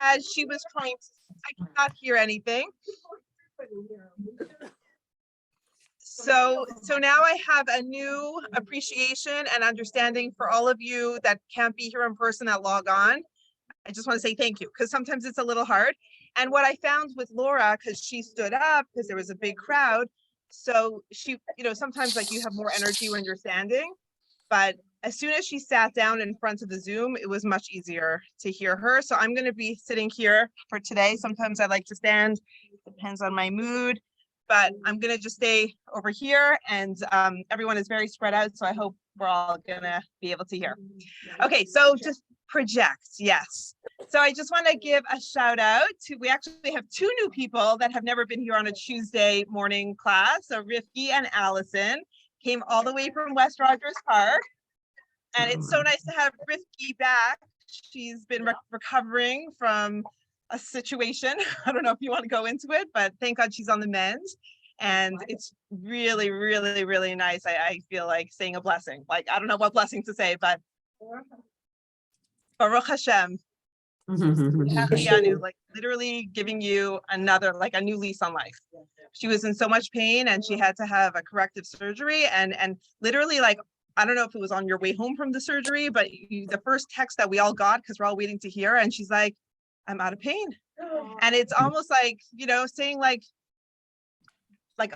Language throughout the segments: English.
as she was trying to, I cannot hear anything. So now I have a new appreciation and understanding for all of you that can't be here in person that log on. I just want to say thank you, because sometimes it's a little hard. And what I found with Laura, because she stood up, because there was a big crowd, so she, sometimes like you have more energy when you're standing, but as soon as she sat down in front of the Zoom, it was much easier to hear her. So I'm going to be sitting here for today. Sometimes I like to stand, depends on my mood, but I'm going to just stay over here, and everyone is very spread out. So I hope we're all going to be able to hear. Okay, so just project, yes. So I just want to give a shout out to, we actually have two new people that have never been here on a Tuesday morning class. So Rifki and Allison came all the way from West Rogers Park. And it's so nice to have Rifki back. She's been recovering from a situation. I don't know if you want to go into it, but thank God she's on the mend. And it's really, really, really nice. I feel like saying a blessing. Like, I don't know what blessing to say, but Baruch Hashem. Like literally giving you another, like a new lease on life. She was in so much pain and she had to have a corrective surgery, and literally, like, I don't know if it was on your way home from the surgery, but the first text that we all got, because we're all waiting to hear, and she's like, I'm out of pain. And it's almost like, saying like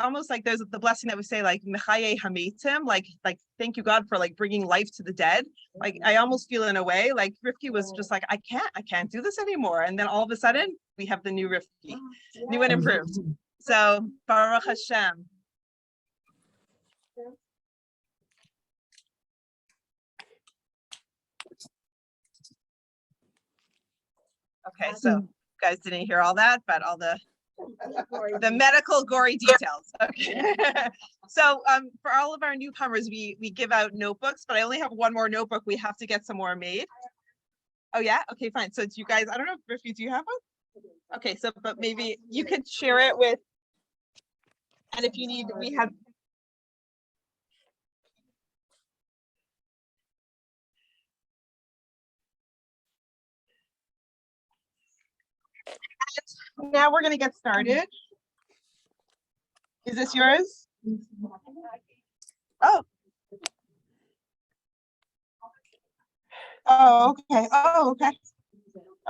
almost like there's the blessing that we say, like Mechaye Hametim, like thank you God for like bringing life to the dead. Like I almost feel in a way like Rifki was just like, I can't do this anymore. And then all of a sudden we have the new Rifki, new and improved. So Baruch Hashem. Okay, so you guys didn't hear all that, but all the medical gory details. Okay. So for all of our newcomers, we give out notebooks, but I only have one more notebook. We have to get some more made. Oh yeah, okay, fine. So do you guys, I don't know, Rifki, do you have one? Okay, so but maybe you could share it with, and if you need, we have. Now we're gonna get started. Is this yours? Oh. Oh, okay. Oh, okay.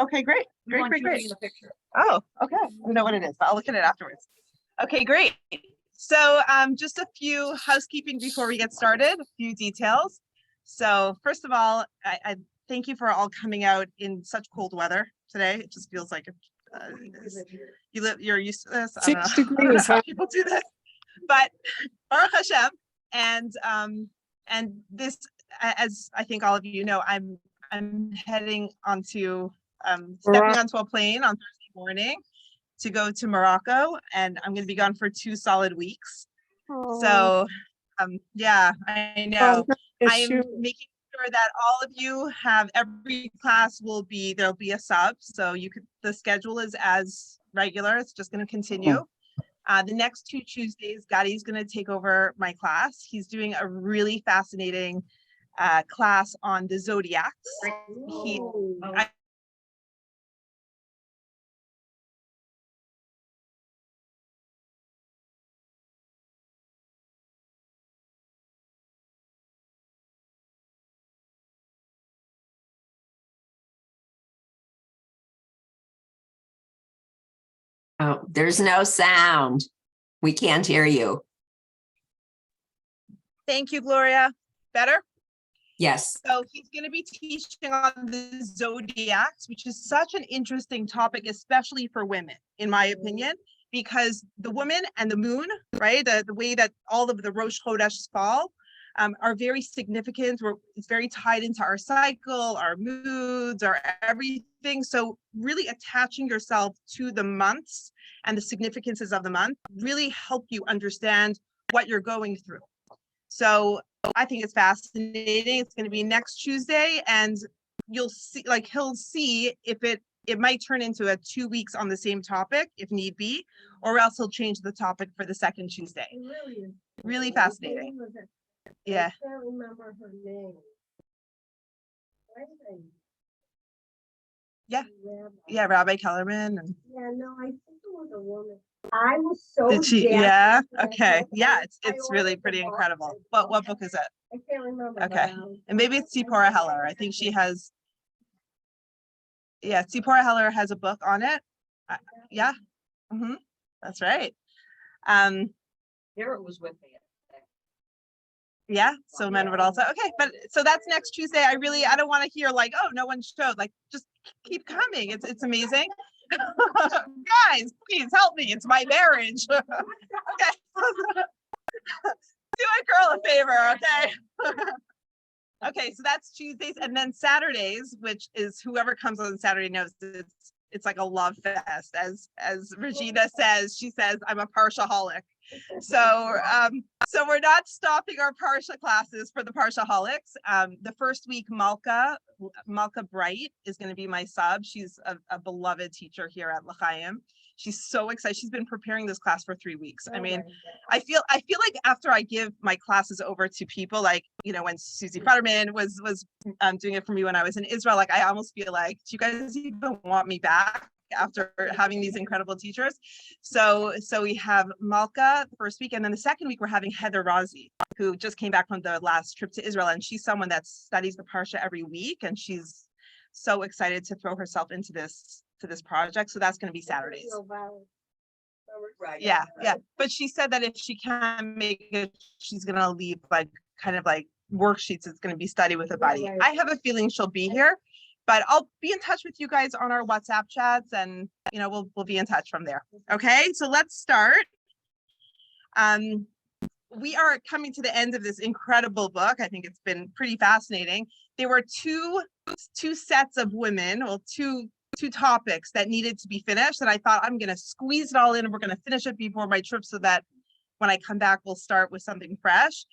Okay, great. Great. Oh, okay. I don't know what it is, but I'll look at it afterwards. Okay, great. So just a few housekeeping before we get started, a few details. So first of all, I thank you for all coming out in such cold weather today. It just feels like you're used to this. 6 degrees. I don't know how people do this, but Baruch Hashem, and this, as I think all of you know, I'm heading onto stepping onto a plane on Thursday morning to go to Morocco, and I'm going to be gone for 2 solid weeks. So yeah, I know. I am making sure that all of you have, every class will be, there'll be a sub, so you could, the schedule is as regular. It's just going to continue. The next 2 Tuesdays, Gadi's going to take over my class. He's doing a really fascinating class on the zodiacs. Oh, there's no sound. We can't hear you. Thank you, Gloria. Better? Yes. So he's going to be teaching on the zodiacs, which is such an interesting topic, especially for women, in my opinion, because the woman and the moon, right? The way that all of the Rosh Chodesh fall are very significant. It's very tied into our cycle, our moods, our everything. So really attaching yourself to the months and the significances of the month really help you understand what you're going through. So I think it's fascinating. It's going to be next Tuesday, and you'll see, like, he'll see if it might turn into a 2 weeks on the same topic if need be, or else he'll change the topic for the second Tuesday. Really fascinating. Yeah. I can't remember her name. Yeah. Yeah, Rabbi Kellerman. And Yeah, no, I think it was a woman. I was so. did she? jazzed Yeah. with that Okay. book. Yeah, I it's really ordered the pretty book. incredible. What book is it? I can't remember. Okay. but, And maybe it's Tzipora Heller. I think she has. Yeah, Tzipora Heller has a book on it. Yeah. That's right. Garrett was with me. Yeah, so men would also, okay, but so that's next Tuesday. I don't want to hear like, oh, no one showed, like, just keep coming. It's amazing. Guys, please help me. It's my marriage. Okay. Do a girl a favor, okay? Okay, so that's Tuesdays, and then Saturdays, which is whoever comes on Saturday knows it's like a love fest. As Regina says, she says, I'm a Parshaholic. So we're not stopping our Parsha classes for the Parshaholics. The first week, Malka Bright is going to be my sub. She's a beloved teacher here at L'Chaim. She's so excited. She's been preparing this class for 3 weeks. I mean, I feel like after I give my classes over to people, like, you know, when Susie Futterman was doing it for me when I was in Israel, like, I almost feel like, do you guys even want me back after having these incredible teachers? So we have Malka the first week, and then the second week we're having Heather Razi, who just came back from the last trip to Israel, and she's someone that studies the Parsha every week, and she's so excited to throw herself into this project. So that's going to be Saturdays. Right. Yeah. But she said that if she can't make it, she's going to leave like kind of like worksheets. It's going to be study with a buddy. Right. I have a feeling she'll be here, but I'll be in touch with you guys on our WhatsApp chats, and you know, we'll be in touch from there. Okay, so let's start. We are coming to the end of this incredible book. I think it's been pretty fascinating. There were two sets of women, well, two topics that needed to be finished, and I thought I'm going to squeeze it all in and we're going to finish it before my trip so that when I come back, we'll start with something fresh.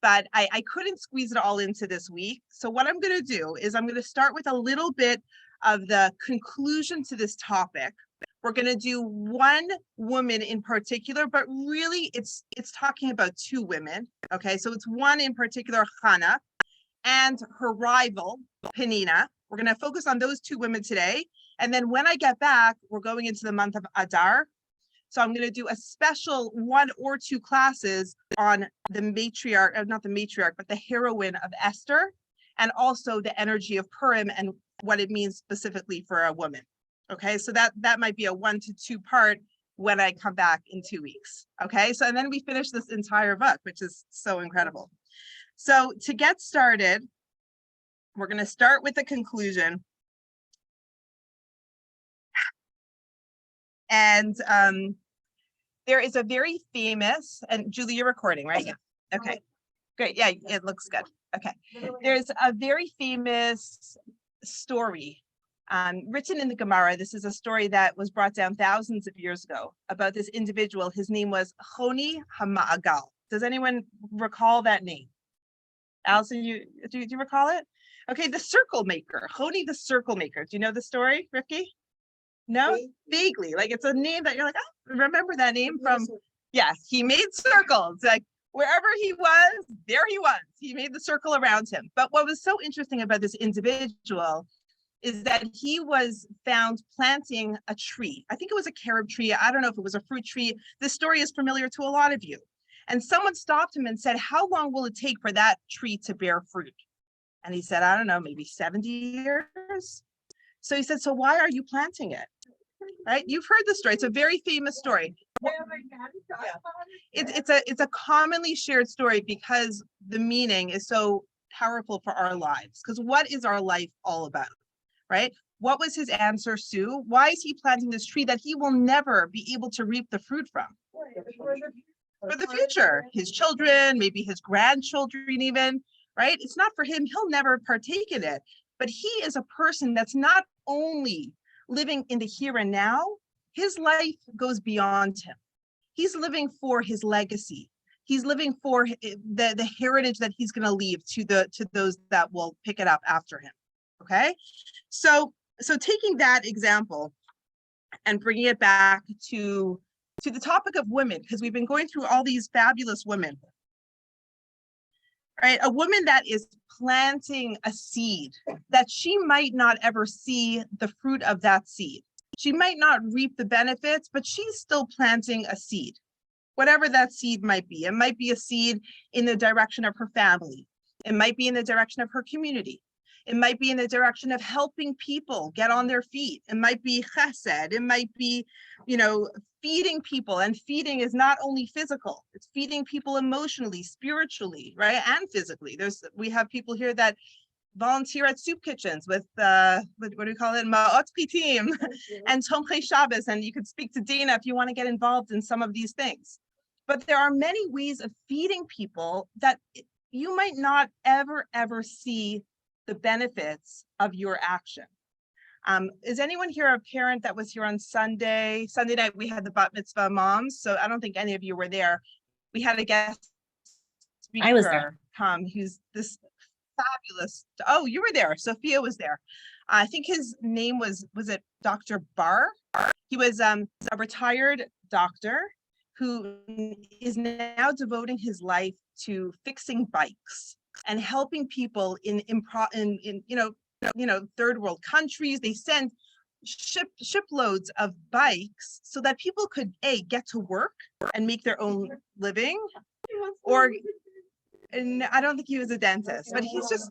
But I couldn't squeeze it all into this week. So what I'm going to do is I'm going to start with a little bit of the conclusion to this topic. We're going to do one woman in particular, but really it's talking about two women. Okay, so it's one in particular, Hannah, and her rival, Penina. We're going to focus on those two women today. And then when I get back, we're going into the month of Adar. So I'm going to do a special 1 or 2 classes on the matriarch, not the matriarch, but the heroine of Esther, and also the energy of Purim and what it means specifically for a woman. Okay, so that might be a 1 to 2 part when I come back in 2 weeks. Okay, so and then we finish this entire book, which is so incredible. So to get started, we're going to start with the conclusion. And there is a very famous, and Julie, you're recording, right? Yeah. Okay, great. Yeah, it looks good. Okay. There's a very famous story written in the Gemara. This is a story that was brought down thousands of years ago about this individual. His name was Choni HaMa'agal. Does anyone recall that name? Allison, do you recall it? Okay, the circle maker, Choni the circle maker. Do you know the story, Ricky? No, vaguely. Like it's a name that you're like, oh, remember that name from? Yeah, he made circles. Like wherever he was, there he was. He made the circle around him. But what was so interesting about this individual is that he was found planting a tree. I think it was a carob tree. I don't know if it was a fruit tree. This story is familiar to a lot of you. And someone stopped him and said, how long will it take for that tree to bear fruit? And he said, I don't know, maybe 70 years. So he said, so why are you planting it? Right? You've heard the story. It's a very famous story. It's a commonly shared story because the meaning is so powerful for our lives. Because what is our life all about? Right? What was his answer, Sue? Why is he planting this tree that he will never be able to reap the fruit from? For the future, his children, maybe his grandchildren even, right? It's not for him. He'll never partake in it. But he is a person that's not only living in the here and now, his life goes beyond him. He's living for his legacy. He's living for the heritage that he's going to leave to those that will pick it up after him. Okay, so taking that example and bringing it back to the topic of women, because we've been going through all these fabulous women. right? A woman that is planting a seed that she might not ever see the fruit of that seed. She might not reap the benefits, but she's still planting a seed, whatever that seed might be. It might be a seed in the direction of her family. It might be in the direction of her community. It might be in the direction of helping people get on their feet. It might be chesed. It might be, you know, feeding people. And feeding is not only physical, it's feeding people emotionally, spiritually, right? And physically. We have people here that volunteer at soup kitchens with what do we call it? Ma'ot Pitim and Tomchei Shabbos. And you could speak to Dana if you want to get involved in some of these things. But there are many ways of feeding people that you might not ever see the benefits of your action. Is anyone here a parent that was here on Sunday? Sunday night, we had the bat mitzvah moms. So I don't think any of you were there. We had a guest speaker, I was there. Tom, who's this fabulous. Oh, you were there. Sophia was there. I think his name was it Dr. Barr? He was a retired doctor who is now devoting his life to fixing bikes and helping people in third world countries. They send shiploads of bikes so that people could get to work and make their own living. And I don't think he was a dentist, but he's just,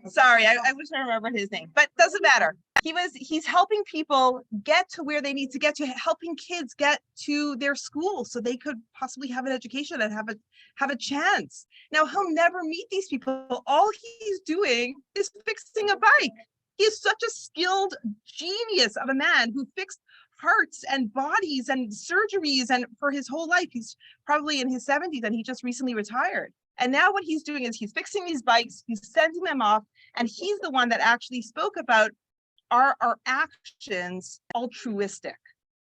sorry, I wish I remembered his name, but doesn't matter. He's helping people get to where they need to get to, helping kids get to their school so they could possibly have an education and have a chance. Now, he'll never meet these people. All he's doing is fixing a bike. He's such a skilled genius of a man who fixed hearts and bodies and surgeries, and for his whole life. He's probably in his 70s and he just recently retired. And now what he's doing is he's fixing these bikes, he's sending them off, and he's the one that actually spoke about, are our actions altruistic?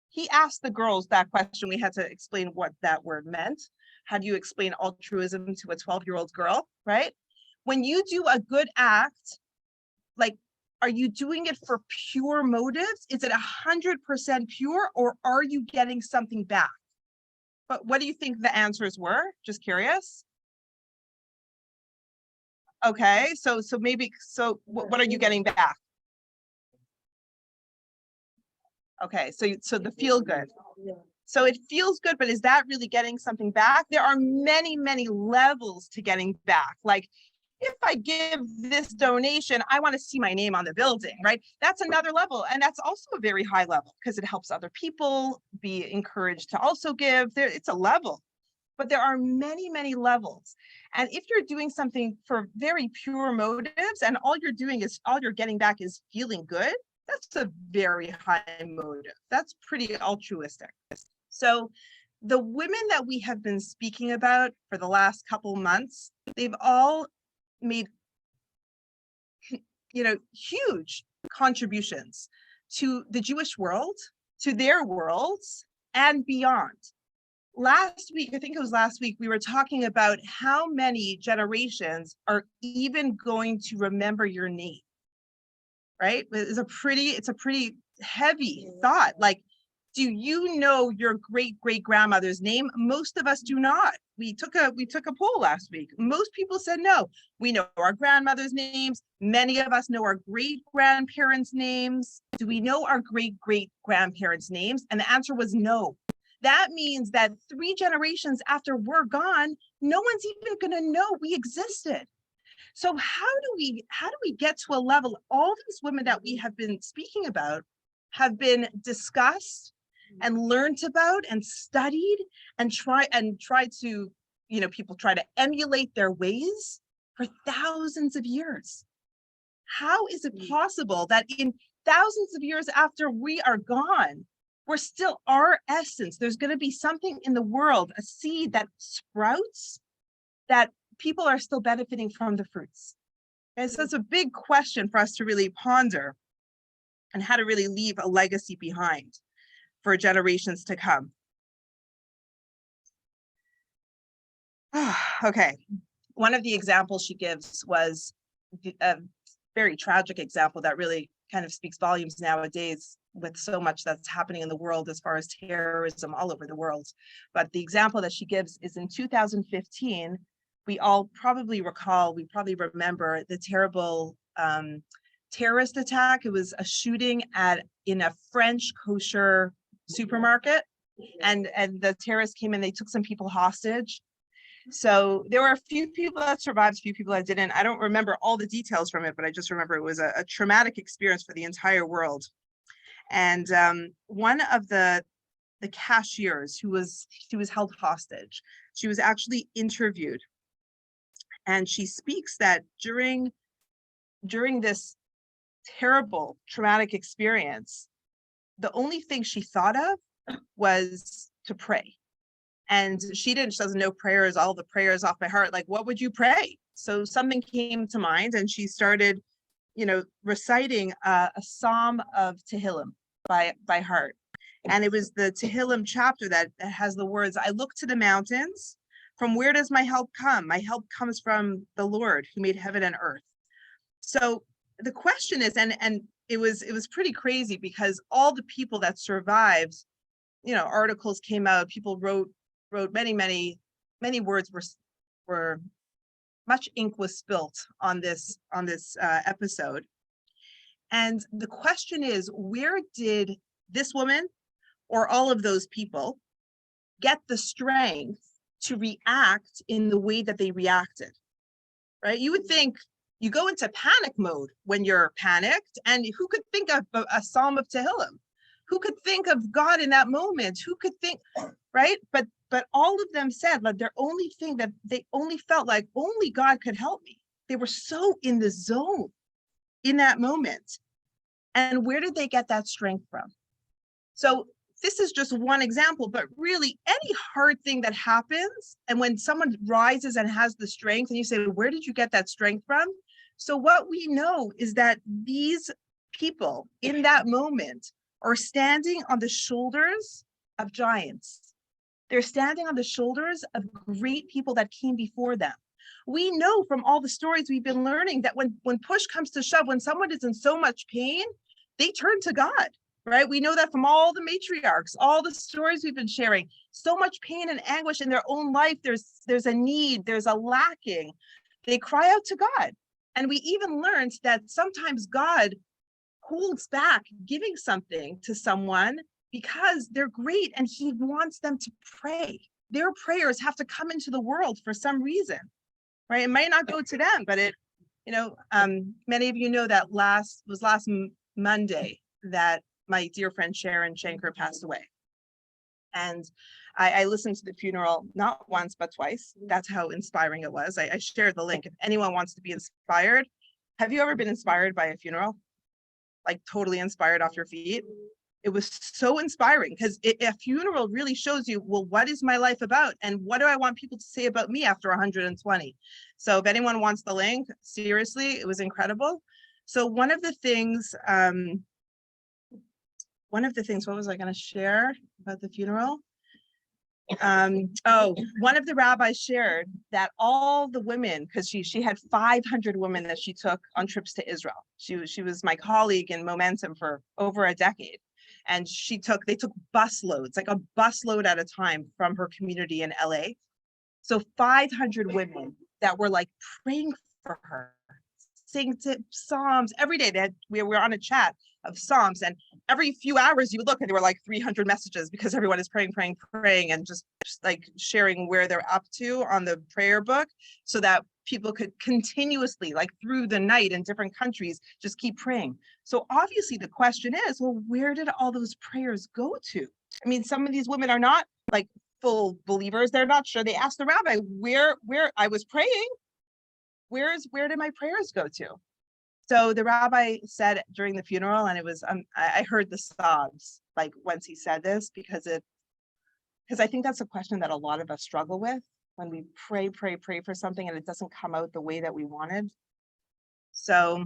He asked the girls that question. We had to explain what that word meant. How do you explain altruism to a 12-year-old girl, right? When you do a good act, like, are you doing it for pure motives? Is it 100% pure, or are you getting something back? But what do you think the answers were? Just curious. Okay, so maybe, what are you getting back? Okay, so the feel good. So it feels good, but is that really getting something back? There are many levels to getting back. Like, if I give this donation, I want to see my name on the building, right? That's another level. And that's also a very high level because it helps other people be encouraged to also give. It's a level, but there are many levels. And if you're doing something for very pure motives and all you're getting back is feeling good, that's a very high motive. That's pretty altruistic. So the women that we have been speaking about for the last couple months, they've all made, huge contributions to the Jewish world, to their worlds, and beyond. Last week, I think it was last week, we were talking about how many generations are even going to remember your name, right? It's a pretty heavy thought. Like, do you know your great-great-grandmother's name? Most of us do not. We took a poll last week. Most people said no. We know our grandmother's names. Many of us know our great-grandparents' names. Do we know our great-great-grandparents' names? And the answer was no. That means that 3 generations after we're gone, no one's even going to know we existed. So how do we get to a level? All these women that we have been speaking about have been discussed and learned about and studied and tried to, people try to emulate their ways for thousands of years. How is it possible that in thousands of years after we are gone, we're still our essence? There's going to be something in the world, a seed that sprouts, that people are still benefiting from the fruits. And so it's a big question for us to really ponder, and how to really leave a legacy behind for generations to come. Okay, one of the examples she gives was a very tragic example that really kind of speaks volumes nowadays with so much that's happening in the world as far as terrorism all over the world. But the example that she gives is in 2015, we all probably recall, we probably remember the terrible terrorist attack. It was a shooting in a French kosher supermarket, and the terrorists came in, they took some people hostage. So there were a few people that survived, a few people that didn't. I don't remember all the details from it, but I just remember it was a traumatic experience for the entire world. And one of the cashiers she was held hostage, she was actually interviewed. And she speaks that during this terrible traumatic experience, the only thing she thought of was to pray. And she doesn't know prayers, all the prayers off by heart. Like, what would you pray? So something came to mind and she started, reciting a Psalm of Tehillim by heart. And it was the Tehillim chapter that has the words, I look to the mountains. From where does my help come? My help comes from the Lord who made heaven and earth. So the question is, and it was pretty crazy because all the people that survived, articles came out, people wrote many words were much ink was spilt on this episode. And the question is, where did this woman or all of those people get the strength to react in the way that they reacted? Right? You would think you go into panic mode when you're panicked, and who could think of a Psalm of Tehillim? Who could think of God in that moment? Who could think, right? But all of them said like their only thing that they only felt like only God could help me. They were so in the zone in that moment. And where did they get that strength from? So this is just one example, but really any hard thing that happens, and when someone rises and has the strength and you say, where did you get that strength from? So what we know is that these people in that moment are standing on the shoulders of giants. They're standing on the shoulders of great people that came before them. We know from all the stories we've been learning that when push comes to shove, when someone is in so much pain, they turn to God, right? We know that from all the matriarchs, all the stories we've been sharing, so much pain and anguish in their own life. There's a need, there's a lacking. They cry out to God. And we even learned that sometimes God holds back giving something to someone because they're great and he wants them to pray. Their prayers have to come into the world for some reason, right? It might not go to them, but many of you know that last Monday that my dear friend Sharon Shanker passed away. And I listened to the funeral not once, but twice. That's how inspiring it was. I shared the link. If anyone wants to be inspired, have you ever been inspired by a funeral? Like totally inspired off your feet? It was so inspiring because a funeral really shows you, well, what is my life about? And what do I want people to say about me after 120? So if anyone wants the link, seriously, it was incredible. So one of the things, what was I going to share about the funeral? One of the rabbis shared that all the women, because she had 500 women that she took on trips to Israel. She was my colleague in Momentum for over a decade. And they took busloads, like a busload at a time from her community in LA. So 500 women that were like praying for her, sing Psalms every day. We were on a chat of Psalms, and every few hours you would look and there were like 300 messages because everyone is praying, and just like sharing where they're up to on the prayer book so that people could continuously, like through the night in different countries, just keep praying. So obviously the question is, well, where did all those prayers go to? I mean, some of these women are not like full believers. They're not sure. They asked the rabbi, where I was praying, where did my prayers go to? So the rabbi said during the funeral, and it was, I heard the sobs, like once he said this, because I think that's a question that a lot of us struggle with when we pray for something and it doesn't come out the way that we wanted. So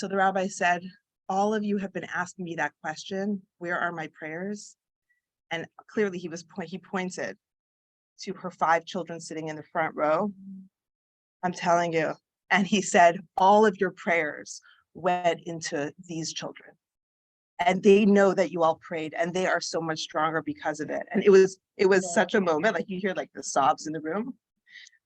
the rabbi said, all of you have been asking me that question, where are my prayers? And clearly he pointed to her 5 children sitting in the front row. I'm telling you. And he said, all of your prayers went into these children. And they know that you all prayed, and they are so much stronger because of it. And it was such a moment, like you hear like the sobs in the room,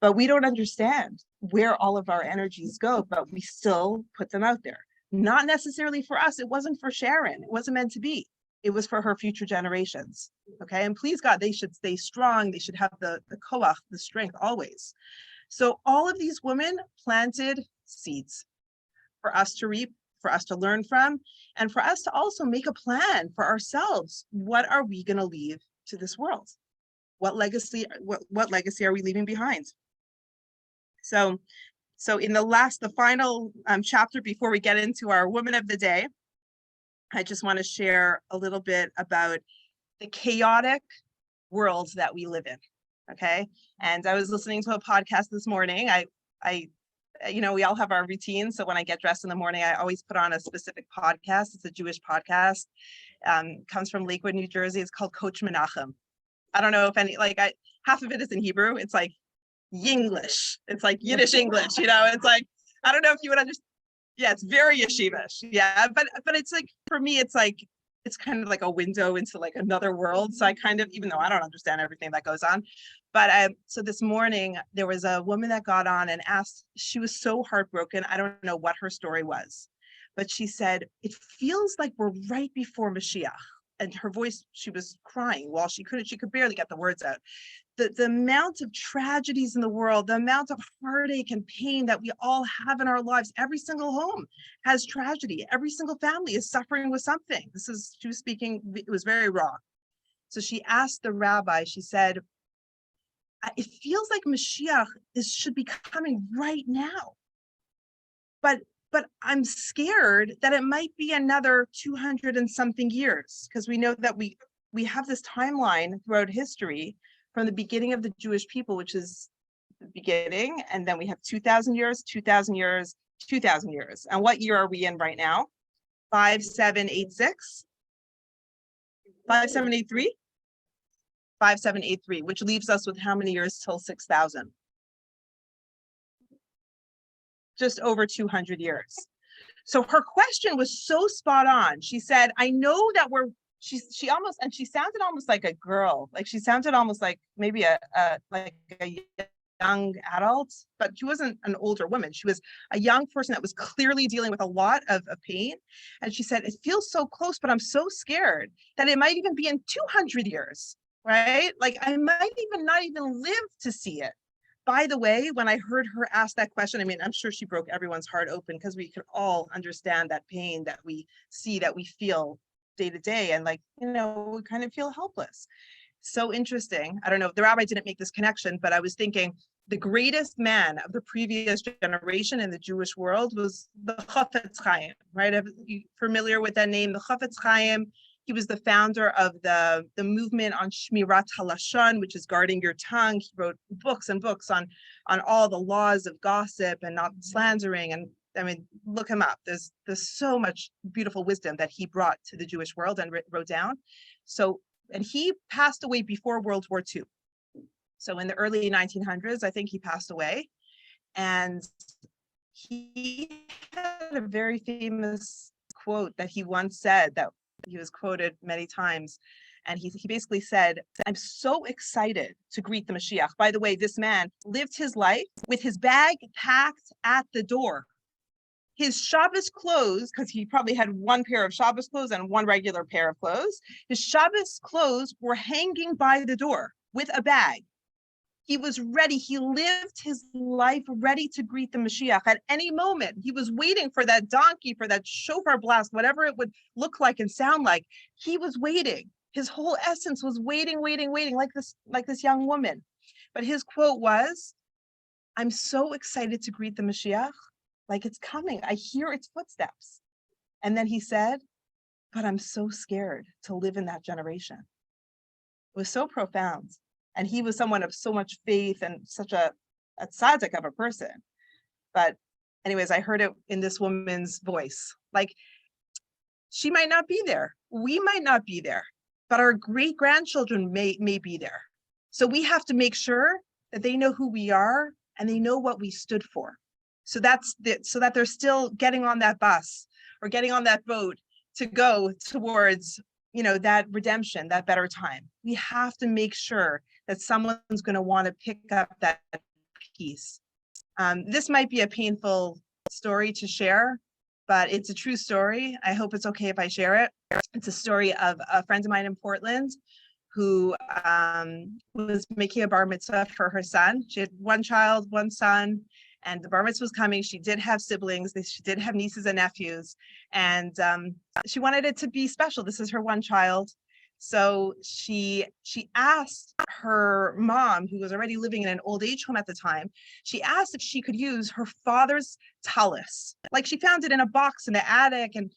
but we don't understand where all of our energies go, but we still put them out there. Not necessarily for us. It wasn't for Sharon. It wasn't meant to be. It was for her future generations. Okay. And please God, they should stay strong. They should have the koach, the strength always. So all of these women planted seeds for us to reap, for us to learn from, and for us to also make a plan for ourselves. What are we going to leave to this world? What legacy are we leaving behind? So in the final chapter before we get into our Woman of the Day, I just want to share a little bit about the chaotic world that we live in. Okay. And I was listening to a podcast this morning. I we all have our routines. So when I get dressed in the morning, I always put on a specific podcast. It's a Jewish podcast. Comes from Lakewood, New Jersey. It's called Coach Menachem. I don't know if half of it is in Hebrew. It's like Yinglish. It's like Yiddish English, it's like, I don't know if you would understand. Yeah, it's very yeshivish. Yeah, but it's like, for me, it's like, it's kind of like a window into like another world. So I kind of, even though I don't understand everything that goes on, but so this morning there was a woman that got on and asked, she was so heartbroken. I don't know what her story was, but she said, it feels like we're right before Mashiach. And her voice, she was crying while she could barely get the words out. The amount of tragedies in the world, the amount of heartache and pain that we all have in our lives. Every single home has tragedy. Every single family is suffering with something. She was speaking, it was very raw. So she asked the rabbi, she said, it feels like Mashiach should be coming right now. But I'm scared that it might be another 200 and something years, because we know that we have this timeline throughout history from the beginning of the Jewish people, which is the beginning, and then we have 2,000 years, 2,000 years, 2,000 years. And what year are we in right now? 5786? 5783? 5783, which leaves us with how many years till 6,000? Just over 200 years. So her question was so spot on. She said, I know that she sounded almost like a girl. Like she sounded almost like maybe a young adult, but she wasn't an older woman. She was a young person that was clearly dealing with a lot of pain. And she said, it feels so close, but I'm so scared that it might even be in 200 years, right? Like I might not even live to see it. By the way, when I heard her ask that question, I mean, I'm sure she broke everyone's heart open, because we could all understand that pain that we see, that we feel day to day, and we kind of feel helpless. So interesting. I don't know if the rabbi didn't make this connection, but I was thinking the greatest man of the previous generation in the Jewish world was the Chafetz Chaim, right? Are you familiar with that name, the Chafetz Chaim? He was the founder of the movement on Shmirat HaLashon, which is guarding your tongue. He wrote books and books on all the laws of gossip and not slandering. And I mean, look him up. There's so much beautiful wisdom that he brought to the Jewish world and wrote down. So, and he passed away before World War II. So in the early 1900s, I think he passed away. And he had a very famous quote that he once said, that he was quoted many times. And he basically said, I'm so excited to greet the Mashiach. By the way, this man lived his life with his bag packed at the door. His Shabbos clothes, because he probably had one pair of Shabbos clothes and one regular pair of clothes. His Shabbos clothes were hanging by the door with a bag. He was ready. He lived his life ready to greet the Mashiach at any moment. He was waiting for that donkey, for that shofar blast, whatever it would look like and sound like. He was waiting. His whole essence was waiting, like this young woman. But his quote was, I'm so excited to greet the Mashiach, like it's coming. I hear its footsteps. And then he said, but I'm so scared to live in that generation. It was so profound. And he was someone of so much faith and such a tzaddik of a person. But anyways, I heard it in this woman's voice. Like, she might not be there. We might not be there, but our great grandchildren may be there. So we have to make sure that they know who we are and they know what we stood for. So so that they're still getting on that bus or getting on that boat to go towards, that redemption, that better time. We have to make sure that someone's going to want to pick up that piece. This might be a painful story to share, but it's a true story. I hope it's okay if I share it. It's a story of a friend of mine in Portland who was making a bar mitzvah for her son. She had one child, one son, and the bar mitzvah was coming. She did have siblings. She did have nieces and nephews, and she wanted it to be special. This is her one child. So she asked her mom, who was already living in an old age home at the time, she asked if she could use her father's tallis. Like, she found it in a box in the attic and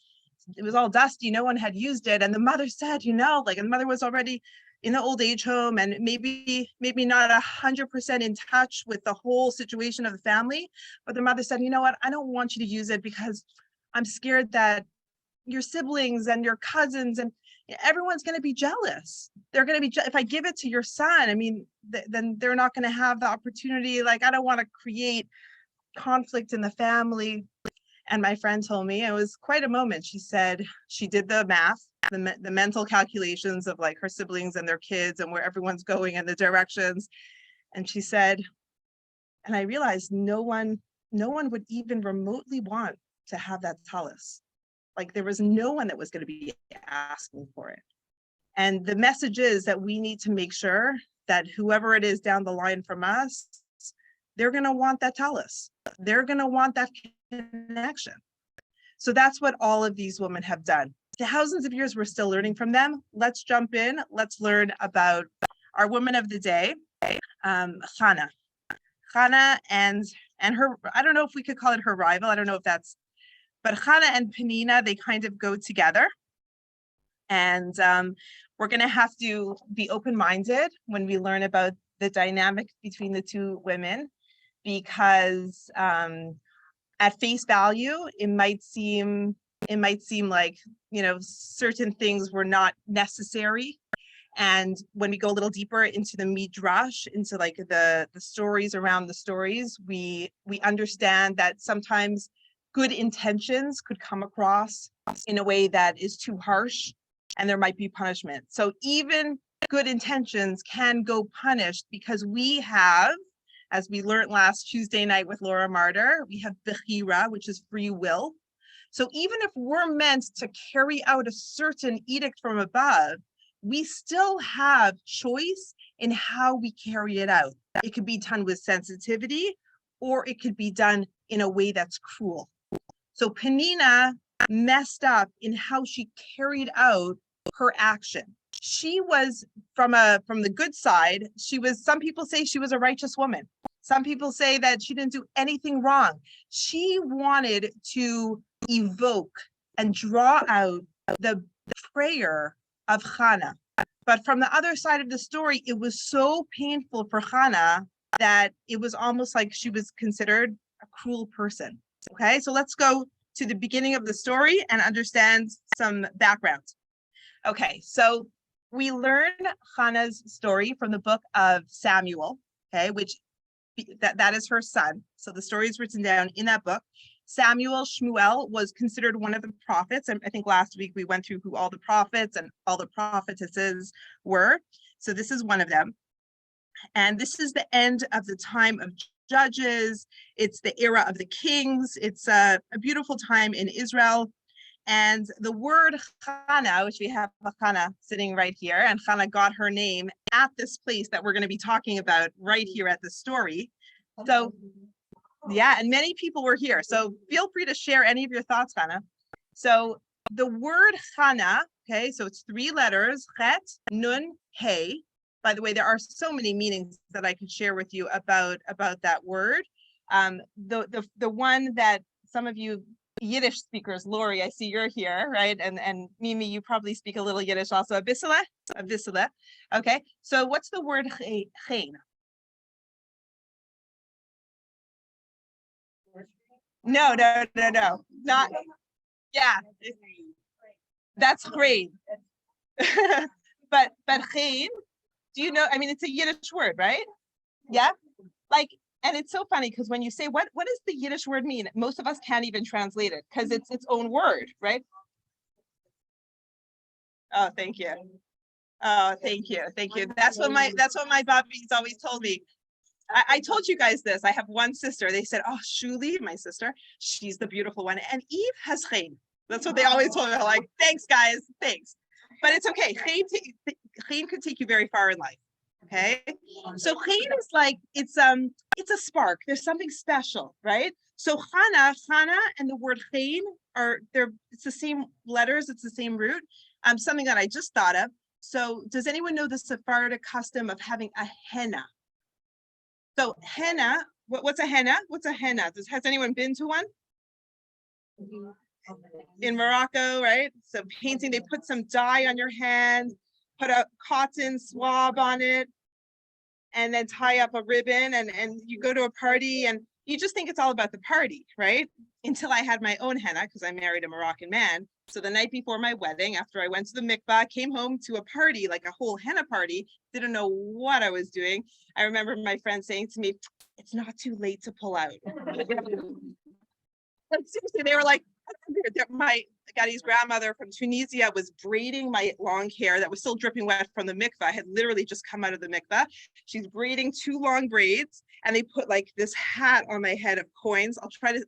it was all dusty. No one had used it. And the mother said, and the mother was already in the old age home and maybe not 100% in touch with the whole situation of the family. But the mother said, you know what, I don't want you to use it because I'm scared that your siblings and your cousins and everyone's going to be jealous. They're going to be, if I give it to your son, then they're not going to have the opportunity. Like, I don't want to create conflict in the family. And my friend told me, it was quite a moment. She said she did the math, the mental calculations of like her siblings and their kids and where everyone's going and the directions. And she said, and I realized no one would even remotely want to have that tallis. Like, there was no one that was going to be asking for it. And the message is that we need to make sure that whoever it is down the line from us, they're going to want that tallis. They're going to want that connection. So that's what all of these women have done. Thousands of years, we're still learning from them. Let's jump in. Let's learn about our woman of the day, Hannah. Hannah and her, I don't know if we could call it her rival. I don't know if that's, but Hannah and Penina, they kind of go together. And we're going to have to be open-minded when we learn about the dynamic between the two women, because at face value, it might seem like, certain things were not necessary. And when we go a little deeper into the midrash, into like the stories around the stories, we understand that sometimes good intentions could come across in a way that is too harsh, and there might be punishment. So even good intentions can go punished, because we have, as we learned last Tuesday night with Laura Martyr, we have bechira, which is free will. So even if we're meant to carry out a certain edict from above, we still have choice in how we carry it out. It could be done with sensitivity, or it could be done in a way that's cruel. So Penina messed up in how she carried out her action. She was from the good side. Some people say she was a righteous woman. Some people say that she didn't do anything wrong. She wanted to evoke and draw out the prayer of Hannah. But from the other side of the story, it was so painful for Hannah that it was almost like she was considered a cruel person. Okay, so let's go to the beginning of the story and understand some background. Okay, so we learn Hannah's story from the book of Samuel, okay, which that is her son. So the story is written down in that book. Samuel, Shmuel, was considered one of the prophets. And I think last week we went through who all the prophets and all the prophetesses were. So this is one of them. And this is the end of the time of judges. It's the era of the kings. It's a beautiful time in Israel. And the word Hannah, which we have Hannah sitting right here, and Hannah got her name at this place that we're going to be talking about right here at the story. So yeah, and many people were here. So feel free to share any of your thoughts, Hannah. So the word Hannah, okay, so it's 3 letters, Chet, Nun, Hey. By the way, there are so many meanings that I could share with you about that word. The one that some of you Yiddish speakers, Lori, I see you're here, right? And Mimi, you probably speak a little Yiddish also. Abisala. Okay, so what's the word chen? No. Not, yeah. That's chen. But chen, do you know, it's a Yiddish word, right? Yeah? Like, And it's so funny because when you say, what does the Yiddish word mean? Most of us can't even translate it because it's its own word, right? Oh, thank you. Oh, thank you. Thank you. That's what my Bobby's always told me. I told you guys this. I have one sister. They said, oh, Shuli, my sister, she's the beautiful one. And Eve has Chaim. That's what they always told me. I'm like, thanks, guys. Thanks. But it's okay. Chaim could take you very far in life. Okay. So Chaim is like, it's a spark. There's something special, right? So Chana and the word Chaim it's the same letters, it's the same root. Something that I just thought of. So does anyone know the Sephardic custom of having a henna? So henna, what's a henna? What's a henna? Has anyone been to one? In Morocco, right? So painting, they put some dye on your hand, put a cotton swab on it, and then tie up a ribbon, and you go to a party and you just think it's all about the party, right? Until I had my own henna, because I married a Moroccan man. So the night before my wedding, after I went to the mikvah, came home to a party, like a whole henna party, didn't know what I was doing. I remember my friend saying to me, it's not too late to pull out. Seriously, they were like, my Gadi's grandmother from Tunisia was braiding my long hair that was still dripping wet from the mikvah. I had literally just come out of the mikvah. She's braiding 2 long braids, and they put like this hat on my head of coins.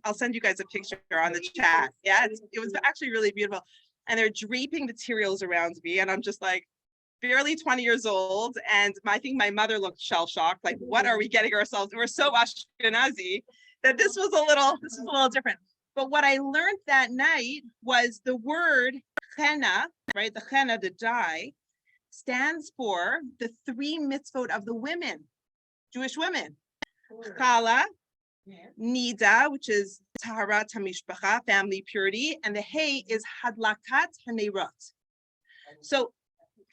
I'll send you guys a picture on the chat. Yeah, it was actually really beautiful. And they're draping materials around me, and I'm just like barely 20 years old. And I think my mother looked shell-shocked, like, what are we getting ourselves? We're so Ashkenazi that this was a little different. But what I learned that night was the word henna, right? The henna, the dye, stands for the 3 mitzvot of the women, Jewish women. Chala, Nida, which is Tahara Tamishpacha, family purity, and the Hay is Hadlakat Haneirot. So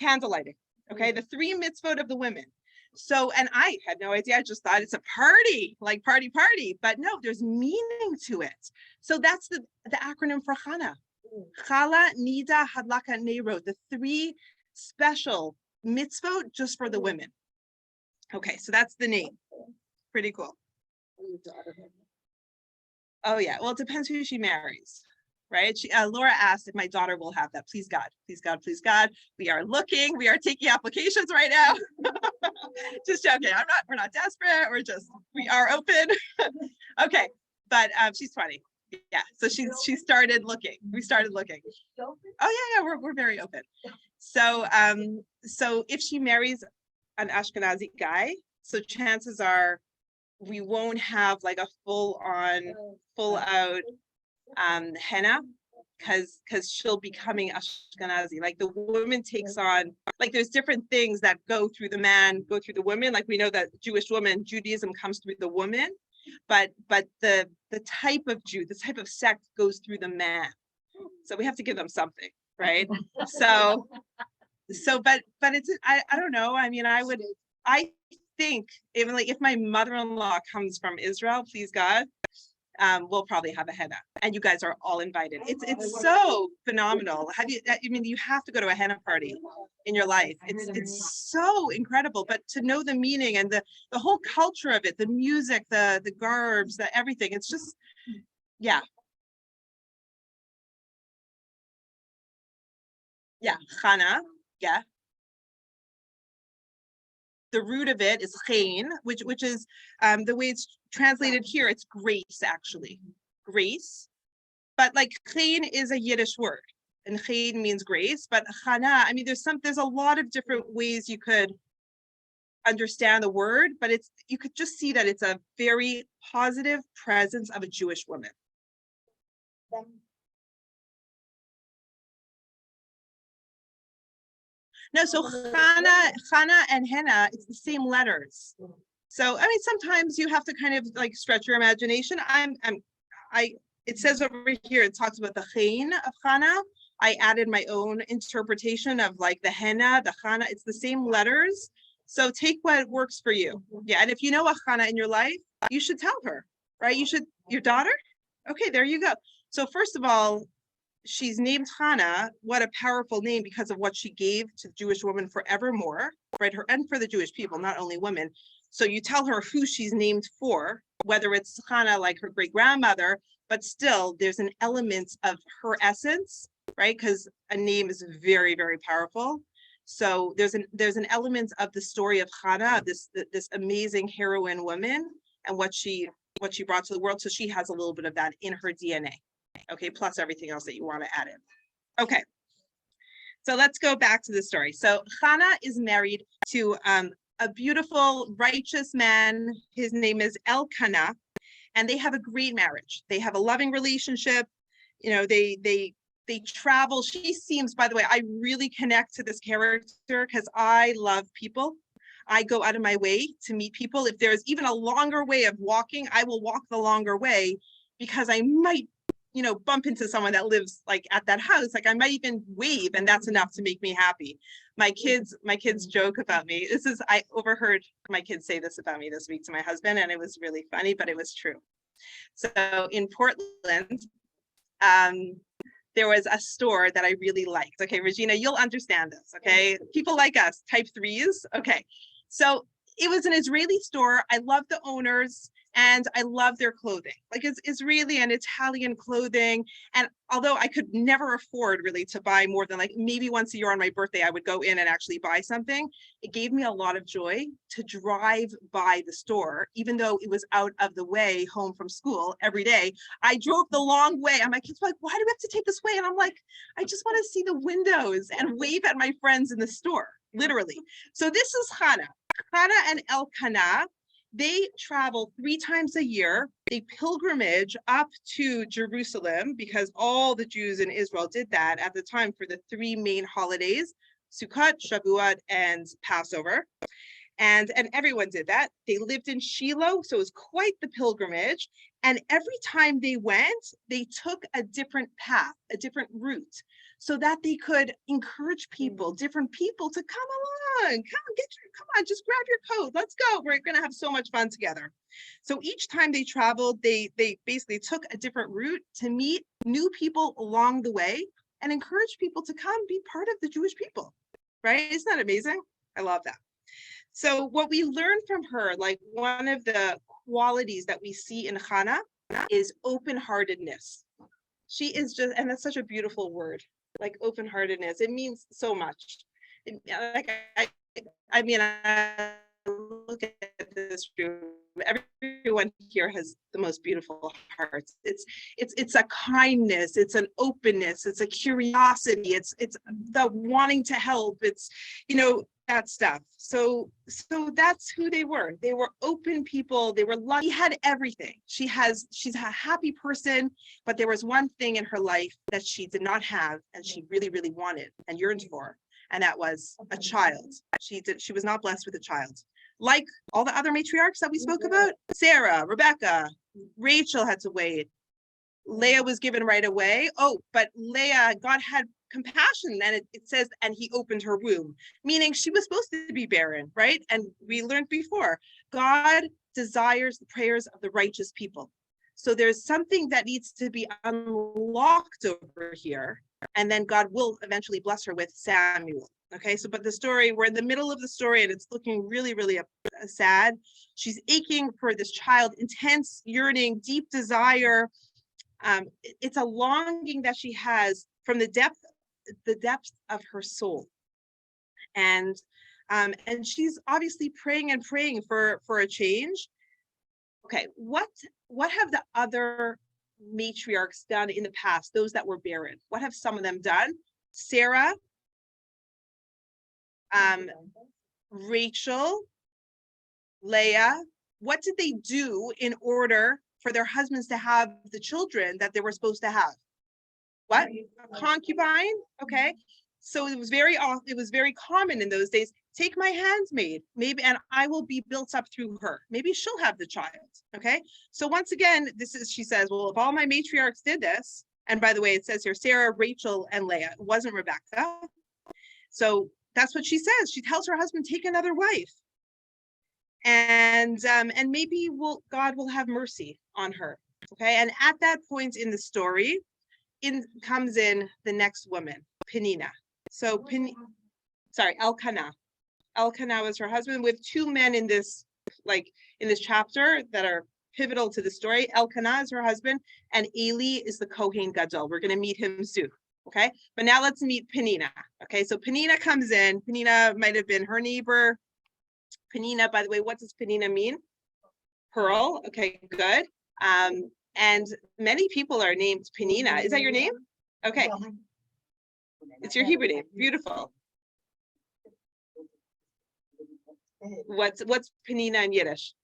candlelighting, okay? The 3 mitzvot of the women. So, and I had no idea. I just thought it's a party, like party. But no, there's meaning to it. So that's the acronym for Chana. Chala, Nida, Hadlaka, Neirot, the 3 special mitzvot just for the women. Okay, so that's the name. Pretty cool. Oh yeah, well, it depends who she marries, right? Laura asked if my daughter will have that. Please God, please God, please God. We are looking, we are taking applications right now. Just joking, we're not desperate, we are open. Okay, but she's 20. Yeah, so she started looking. We started looking. Oh yeah, we're very open. So so if she marries an Ashkenazi guy, so chances are we won't have like a full out henna, because she'll be becoming Ashkenazi. Like the woman takes on, like there's different things that go through the man, go through the woman. Like we know that Judaism comes through the woman, but the type of Jew, the type of sect goes through the man. So we have to give them something, right? So but it's, I don't know. I mean, I think even like if my mother-in-law comes from Israel, please God, we'll probably have a henna, and you guys are all invited. It's so phenomenal. You have to go to a henna party in your life. It's so incredible. But to know the meaning and the whole culture of it, the music, the garbs, the everything, it's just, yeah. Yeah, Chana, yeah. The root of it is chen, which is the way it's translated here, it's grace, actually. Grace. But like chen is a Yiddish word, and chen means grace, but chana, I mean, there's a lot of different ways you could understand the word, but you could just see that it's a very positive presence of a Jewish woman. No, so Chana and henna, it's the same letters. So I mean, sometimes you have to kind of like stretch your imagination. It says over here, it talks about the chen of Chana. I added my own interpretation of like the henna, the Chana. It's the same letters. So take what works for you. Yeah, and if you know a Chana in your life, you should tell her, right? Your daughter? Okay, there you go. So first of all, she's named Chana. What a powerful name, because of what she gave to the Jewish woman forevermore, right? And for the Jewish people, not only women. So you tell her who she's named for, whether it's Chana, like her great grandmother, but still there's an element of her essence, right? Because a name is very, very powerful. So there's an element of the story of Chana, this amazing heroine woman, and what she brought to the world. So she has a little bit of that in her DNA. Okay, plus everything else that you want to add in. Okay. So let's go back to the story. So Chana is married to a beautiful, righteous man. His name is Elkanah, and they have a great marriage. They have a loving relationship. You know, they travel. She seems, by the way, I really connect to this character because I love people. I go out of my way to meet people. If there's even a longer way of walking, I will walk the longer way because I might, you know, bump into someone that lives like at that house. Like I might even wave, and that's enough to make me happy. My kids joke about me. I overheard my kids say this about me this week to my husband, and it was really funny, but it was true. So in Portland, there was a store that I really liked. Okay, Regina, you'll understand this, okay? People like us, type 3s. Okay, so it was an Israeli store. I love the owners and I love their clothing. Like it's Israeli and Italian clothing. And although I could never afford really to buy more than like maybe once a year on my birthday, I would go in and actually buy something. It gave me a lot of joy to drive by the store, even though it was out of the way home from school every day. I drove the long way and my kids were like, why do we have to take this way? And I'm like, I just want to see the windows and wave at my friends in the store, literally. So this is Chana and Elkanah. They travel 3 times a year. They pilgrimage up to Jerusalem because all the Jews in Israel did that at the time for the 3 main holidays, Sukkot, Shavuot, and Passover. And everyone did that. They lived in Shiloh, so it was quite the pilgrimage. And every time they went, they took a different path, a different route, so that they could encourage people, different people, to come along, come on, just grab your coat, let's go. We're gonna have so much fun together. So each time they traveled, they basically took a different route to meet new people along the way and encourage people to come be part of the Jewish people, right? Isn't that amazing? I love that. So what we learned from her, like one of the qualities that we see in Chana is open-heartedness. She is just, and that's such a beautiful word, like open-heartedness. It means so much. I mean, I look at this room, everyone here has the most beautiful hearts. It's a kindness, it's an openness, it's a curiosity, it's the wanting to help, it's, you know, that stuff. So that's who they were. They were open people. They were lucky. She had everything. She's a happy person, but there was one thing in her life that she did not have and she really, really wanted and yearned for. And that was a child. She was not blessed with a child. Like all the other matriarchs that we spoke about, Sarah, Rebecca, Rachel had to wait. Leah was given right away. Oh, but Leah, God had compassion, and it says, and he opened her womb, meaning she was supposed to be barren, right? And we learned before, God desires the prayers of the righteous people. So there's something that needs to be unlocked over here, and then God will eventually bless her with Samuel. Okay, so but the story, we're in the middle of the story and it's looking really, really sad. She's aching for this child, intense yearning, deep desire. It's a longing that she has from the depth of her soul. And she's obviously praying and praying for a change. Okay, what have the other matriarchs done in the past, those that were barren? What have some of them done? Sarah, Rachel, Leah, what did they do in order for their husbands to have the children that they were supposed to have? What? A concubine? Okay. So it was very common in those days. Take my handmaid, maybe, and I will be built up through her. Maybe she'll have the child. Okay. So once again, she says, well, if all my matriarchs did this, and by the way, it says here, Sarah, Rachel, and Leah, it wasn't Rebecca. So that's what she says. She tells her husband, take another wife. And maybe God will have mercy on her. Okay. And at that point in the story, comes in the next woman, Penina. So Elkanah. Elkanah was her husband with 2 men in this like in this chapter that are pivotal to the story. Elkanah is her husband, and Eli is the Kohen Gadol. We're going to meet him soon. Okay, but now let's meet Penina. Okay, so Penina comes in. Penina might have been her neighbor. Penina, by the way, what does Penina mean? Pearl. Okay, good. And many people are named Penina. Is that your name? Okay, it's your Hebrew name. Beautiful. What's Penina in Yiddish?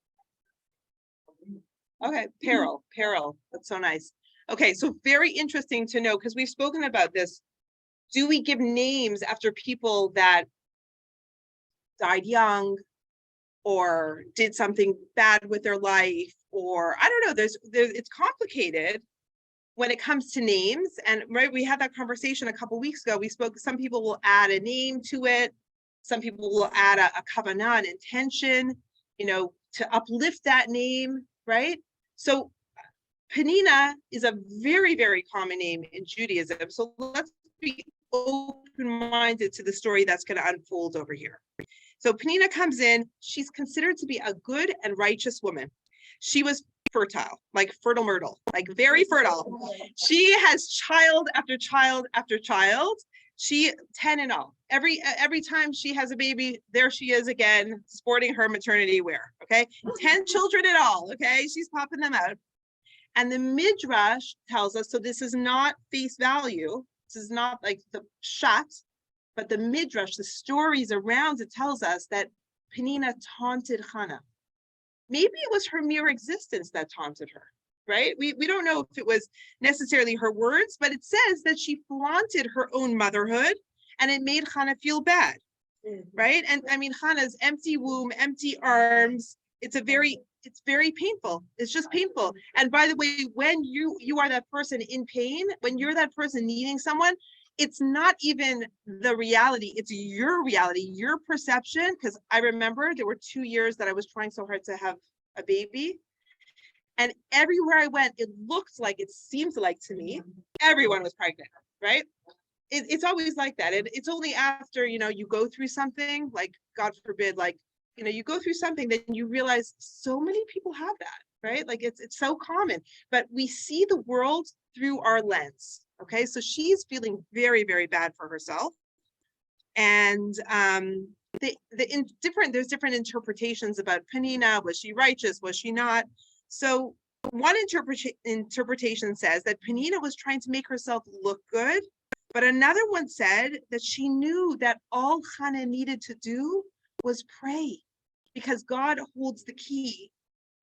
Okay, Peril. That's so nice. Okay, so very interesting to know, because we've spoken about this. Do we give names after people that died young or did something bad with their life? Or I don't know, it's complicated when it comes to names. And right, we had that conversation a couple weeks ago. We spoke, some people will add a name to it. Some people will add a kavanah, an intention, to uplift that name, right? So Penina is a very, very common name in Judaism. So let's be open-minded to the story that's going to unfold over here. So Penina comes in. She's considered to be a good and righteous woman. She was fertile, like fertile myrtle, like very fertile. She has child after child after child. She 10 in all. Every time she has a baby, there she is again, sporting her maternity wear. Okay, 10 children in all. Okay, she's popping them out. And the Midrash tells us, so this is not face value. This is not like the shot, but the Midrash, the stories around it tells us that Penina taunted Hannah. Maybe it was her mere existence that taunted her, right? We don't know if it was necessarily her words, but it says that she flaunted her own motherhood and it made Hannah feel bad, right? And I mean, Hannah's empty womb, empty arms, it's very painful. It's just painful. And by the way, when you are that person in pain, when you're that person needing someone, it's not even the reality, it's your reality, your perception. Because I remember there were 2 years that I was trying so hard to have a baby. And everywhere I went, it seemed like to me, everyone was pregnant, right? It's always like that. And it's only after, you go through something, like, God forbid, like, you go through something, then you realize so many people have that, right? Like it's so common, but we see the world through our lens. Okay, so she's feeling very, very bad for herself. And there's different interpretations about Penina. Was she righteous? Was she not? So one interpretation says that Penina was trying to make herself look good, but another one said that she knew that all Hannah needed to do was pray, because God holds the key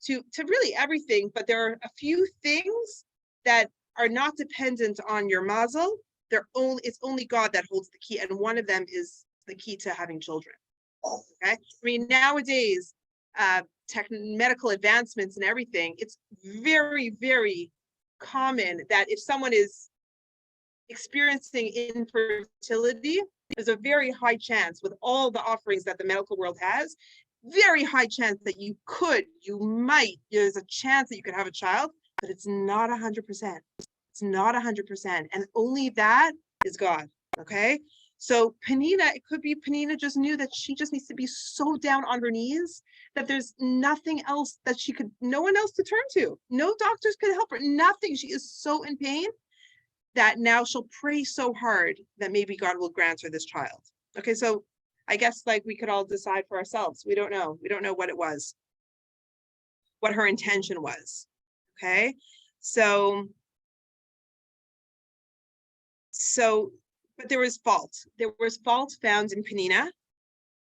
to really everything. But there are a few things that are not dependent on your mazel. It's only God that holds the key, and one of them is the key to having children. Okay, I mean, nowadays, medical advancements and everything, it's very, very common that if someone is experiencing infertility, there's a very high chance, with all the offerings that the medical world has, very high chance that there's a chance that you could have a child, but it's not 100%. It's not 100%. And only that is God. Okay. So Penina, it could be Penina just knew that she just needs to be so down on her knees that there's nothing else no one else to turn to. No doctors could help her, nothing. She is so in pain that now she'll pray so hard that maybe God will grant her this child. Okay, so I guess like we could all decide for ourselves. We don't know. We don't know what it was, what her intention was. Okay, so but there was fault. There was fault found in Penina,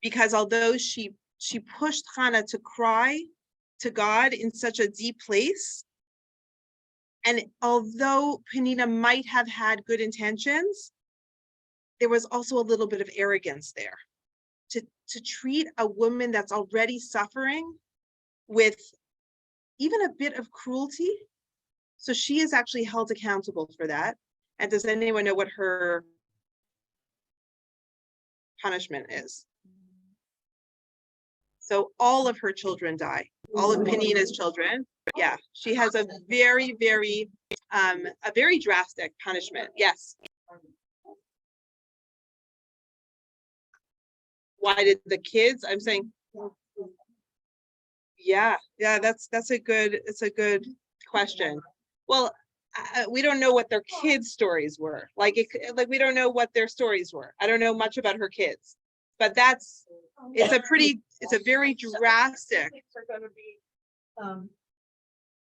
because although she pushed Hannah to cry to God in such a deep place, and although Penina might have had good intentions, there was also a little bit of arrogance there. To treat a woman that's already suffering with even a bit of cruelty. So she is actually held accountable for that. And does anyone know what her punishment is? So all of her children die. All of Penina's children. Yeah, she has a very, very drastic punishment. Yes. Why did the kids? I'm saying, Yeah, that's it's a good question. Well, we don't know what their kids' stories were. Like like we don't know what their stories were. I don't know much about her kids, but it's a very drastic. Kids are gonna be,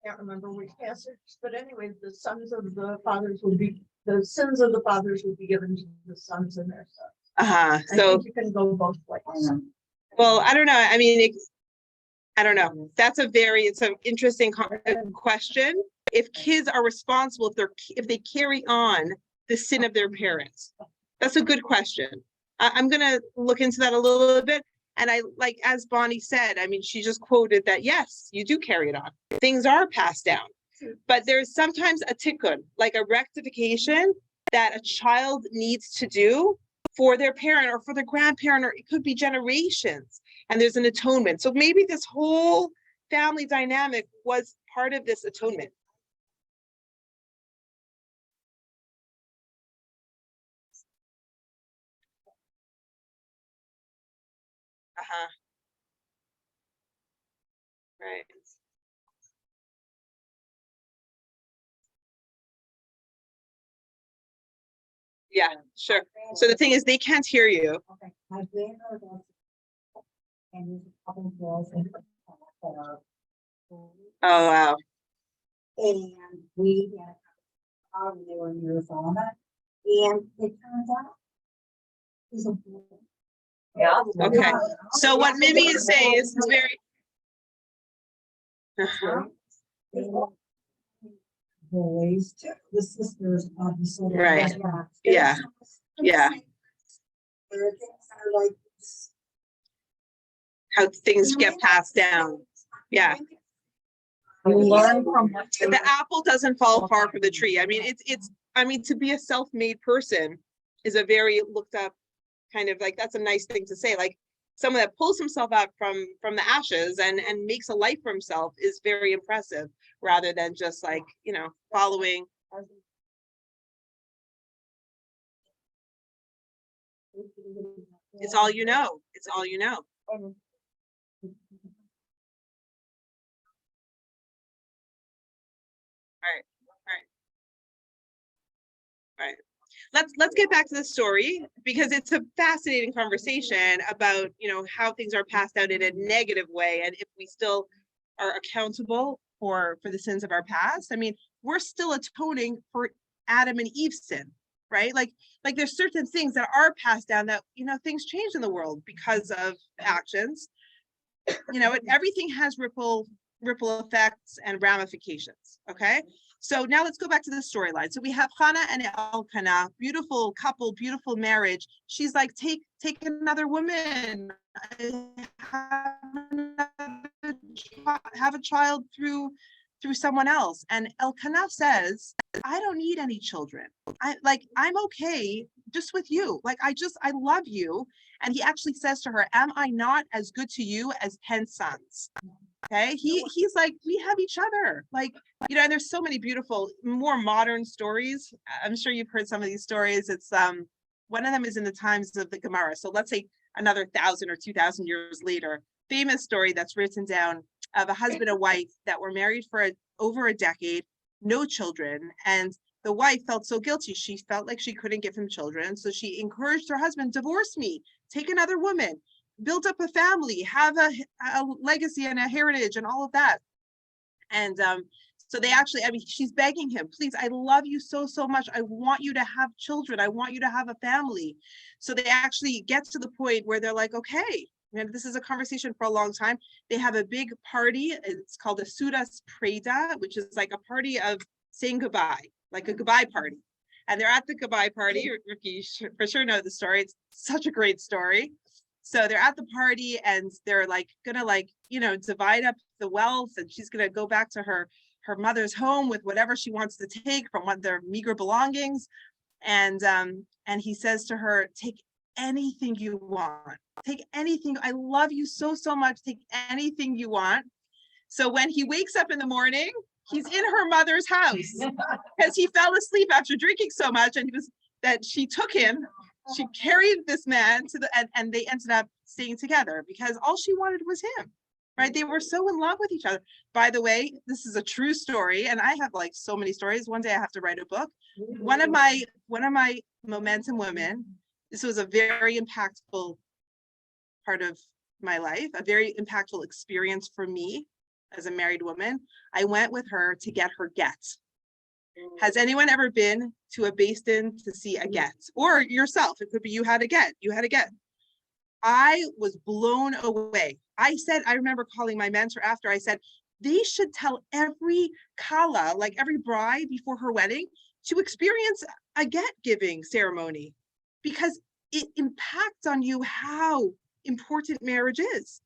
can't remember which passage, but anyway, the sons of the fathers will be, the sins of the fathers will be given to the sons and their sons. I So, think you can go both ways. well, I don't know. I mean, I don't know. It's an interesting question. If kids are responsible, if they carry on the sin of their parents, that's a good question. I'm gonna look into that a little bit. And like, as Bonnie said, I mean, she just quoted that, yes, you do carry it on. Things are passed down. But there's sometimes a tikkun, like a rectification that a child needs to do for their parent or for their grandparent, or it could be generations. And there's an atonement. So maybe this whole family dynamic was part of this atonement. Right. Yeah, sure. So the thing is, they can't hear you. Okay, my granddaughter does. And there's a couple of girls in the class that are. Oh, wow. And we had, when they were in Arizona, and it turns out. He's a boy. Yeah. Okay. So what Mimi is saying is very. They were boys, the sisters obviously. Right. Yeah. Yeah. There are things that are like. How things get passed down. Yeah. You learn from. The apple doesn't fall far from the tree. I mean, I mean, to be a self-made person is a very looked up kind of, like, that's a nice thing to say. Like, someone that pulls himself out from the ashes and makes a life for himself is very impressive, rather than just, like, you know, following. It's all you know. It's all you know. Right. Let's get back to the story, because it's a fascinating conversation about, you know, how things are passed down in a negative way, and if we still are accountable for the sins of our past. I mean, we're still atoning for Adam and Eve's sin, right? Like there's certain things that are passed down that, you know, things change in the world because of actions. You know, everything has ripple effects and ramifications. Okay. So now let's go back to the storyline. So we have Hannah and Elkanah, beautiful couple, beautiful marriage. She's like, take another woman, have a child through someone else. And Elkanah says, I don't need any children. I'm okay just with you. Like, I love you. And he actually says to her, am I not as good to you as 10 sons? Okay, he's like, we have each other, like, you know. And there's so many beautiful, more modern stories. I'm sure you've heard some of these stories. It's one of them is in the times of the Gemara. So let's say another 1,000 or 2,000 years later, famous story that's written down of a husband and wife that were married for over a decade, no children, and the wife felt so guilty. She felt like she couldn't give him children, so she encouraged her husband, divorce me, take another woman, build up a family, have a legacy and a heritage and all of that. And so they actually, I mean, she's begging him, please, I love you so much. I want you to have children. I want you to have a family. So they actually get to the point where they're like, okay, and this is a conversation for a long time. They have a big party. It's called a Sudas Preda, which is like a party of saying goodbye, like a goodbye party. And they're at the goodbye party. You for sure know the story. It's such a great story. So they're at the party and they're like gonna, like, you know, divide up the wealth, and she's gonna go back to her mother's home with whatever she wants to take from what their meager belongings. And he says to her, take anything you want. Take anything. I love you so much. Take anything you want. So when he wakes up in the morning, he's in her mother's house because he fell asleep after drinking so much, and she took him. She carried this man to and they ended up staying together because all she wanted was him, right? They were so in love with each other. By the way, this is a true story, and I have like so many stories. One day I have to write a book. One of my momentum women, this was a very impactful part of my life, a very impactful experience for me as a married woman. I went with her to get her get. Has anyone ever been to a Beis Din to see a get? Or yourself, it could be you had a get. I was blown away. I remember calling my mentor after, I said, they should tell every kala, like every bride before her wedding, to experience a get giving ceremony, because it impacts on you how important marriage is.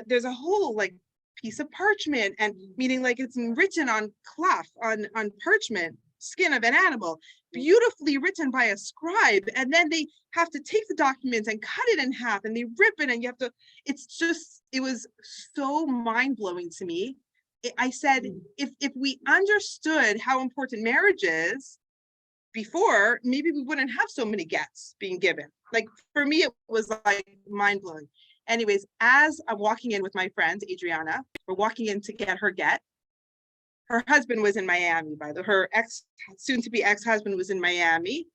There's a whole like piece of parchment, and meaning like it's written on cloth, on parchment, skin of an animal, beautifully written by a scribe, and then they have to take the documents and cut it in half, and they rip it, and you have to, it was so mind-blowing to me. I said, if we understood how important marriage is before, maybe we wouldn't have so many gets being given. Like for me, it was like mind-blowing. Anyways, as I'm walking in with my friend Adriana, we're walking in to get her get. Her husband was in Miami, her soon-to-be ex-husband was in Miami.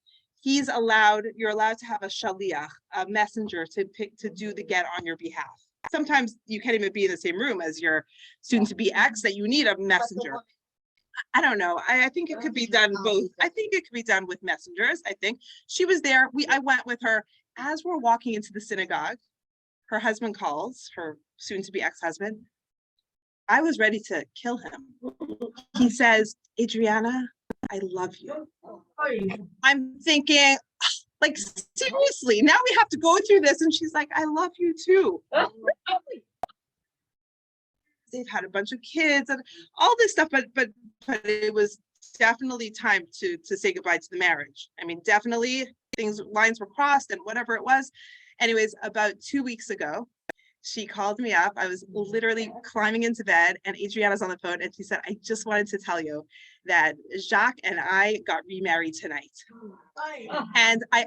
You're allowed to have a shaliach, a messenger to do the get on your behalf. Sometimes you can't even be in the same room as your soon-to-be ex, that you need a messenger. I don't know. I think it could be done both. I think it could be done with messengers. I think she was there. I went with her. As we're walking into the synagogue, her husband calls, her soon-to-be ex-husband. I was ready to kill him. He says, Adriana, I love you. I'm thinking, like, seriously, now we have to go through this. And she's like, I love you too. They've had a bunch of kids and all this stuff, but it was definitely time to say goodbye to the marriage. I mean, definitely lines were crossed and whatever it was. Anyways, about 2 weeks ago, she called me up. I was literally climbing into bed, and Adriana's on the phone, and she said, I just wanted to tell you that Jacques and I got remarried tonight. And I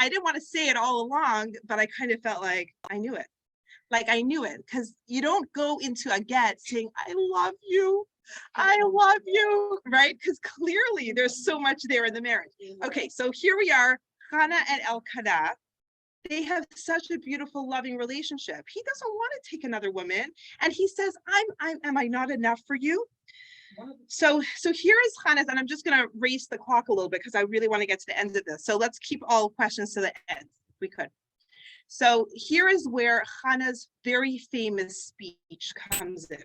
didn't want to say it all along, but I kind of felt like I knew it. Like I knew it, because you don't go into a get saying, I love you, right? Because clearly there's so much there in the marriage. Okay, so here we are, Hannah and Elkanah. They have such a beautiful, loving relationship. He doesn't want to take another woman. And he says, am I not enough for you? So here is Hannah's, and I'm just going to race the clock a little bit because I really want to get to the end of this. So let's keep all questions to the end, if we could. So here is where Hannah's very famous speech comes in.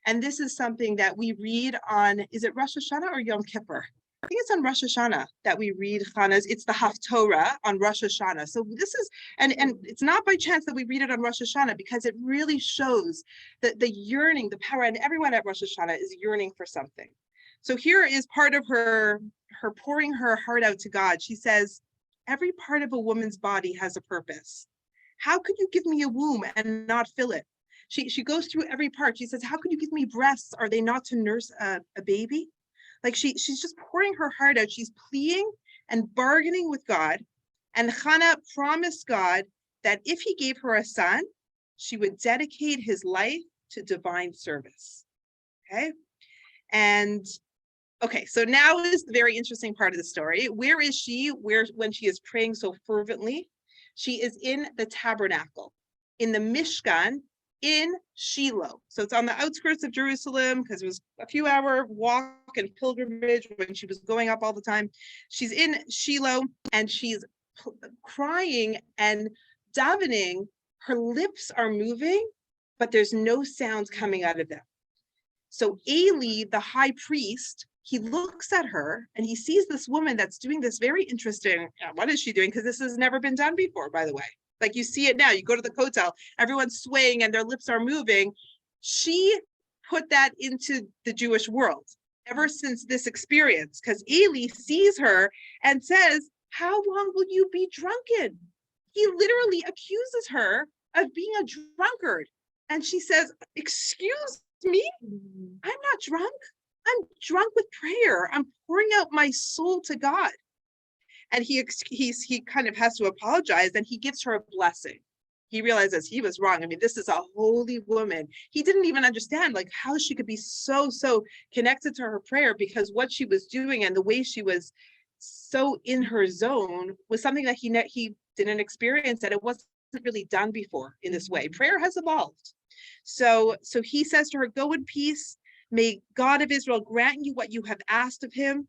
And this is something that we read on, is it Rosh Hashanah or Yom Kippur? I think it's on Rosh Hashanah that we read Hannah's, it's the Haftorah on Rosh Hashanah. So this is, and it's not by chance that we read it on Rosh Hashanah, because it really shows the yearning, the power, and everyone at Rosh Hashanah is yearning for something. So here is part of her pouring her heart out to God. She says, every part of a woman's body has a purpose. How could you give me a womb and not fill it? She goes through every part. She says, how could you give me breasts? Are they not to nurse a baby? Like she's just pouring her heart out. She's pleading and bargaining with God. And Hannah promised God that if he gave her a son, she would dedicate his life to divine service. Okay. And okay, so now is the very interesting part of the story. Where is she? When she is praying so fervently? She is in the tabernacle, in the Mishkan, in Shiloh. So it's on the outskirts of Jerusalem, because it was a few hour walk and pilgrimage when she was going up all the time. She's in Shiloh and she's crying and davening. Her lips are moving, but there's no sound coming out of them. So Eli, the high priest, he looks at her and he sees this woman that's doing this very interesting, what is she doing? Because this has never been done before, by the way. Like you see it now, you go to the Kotel, everyone's swaying and their lips are moving. She put that into the Jewish world ever since this experience, because Eli sees her and says, how long will you be drunken? He literally accuses her of being a drunkard. And she says, excuse me, I'm not drunk. I'm drunk with prayer. I'm pouring out my soul to God. And he kind of has to apologize, and he gives her a blessing. he realizes he was wrong. I mean, this is a holy woman. He didn't even understand like how she could be so connected to her prayer, because what she was doing and the way she was so in her zone was something that he didn't experience, and it wasn't really done before in this way. Prayer has evolved. So he says to her, go in peace. May God of Israel grant you what you have asked of him.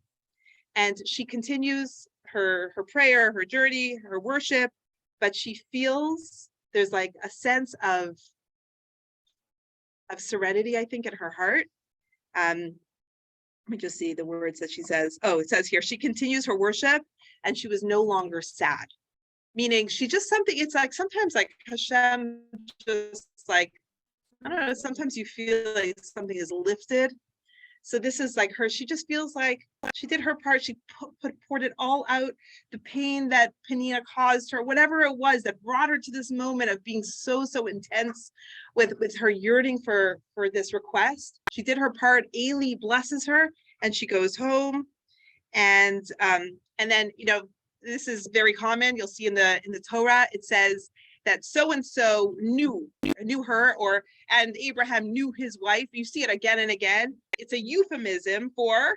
And she continues her prayer, her journey, her worship, but she feels there's like a sense of serenity, I think, in her heart. Let me just see the words that she says. Oh, it says here, she continues her worship and she was no longer sad. Meaning she just something, it's like sometimes like Hashem just like, I don't know, sometimes you feel like something is lifted. So this is like her, she just feels like she did her part. She poured it all out, the pain that Penina caused her, whatever it was that brought her to this moment of being so intense with her yearning for this request. She did her part. Eli blesses her and she goes home. And then, you know, this is very common. You'll see in the Torah, it says that so-and-so knew her, and Abraham knew his wife. You see it again and again. It's a euphemism for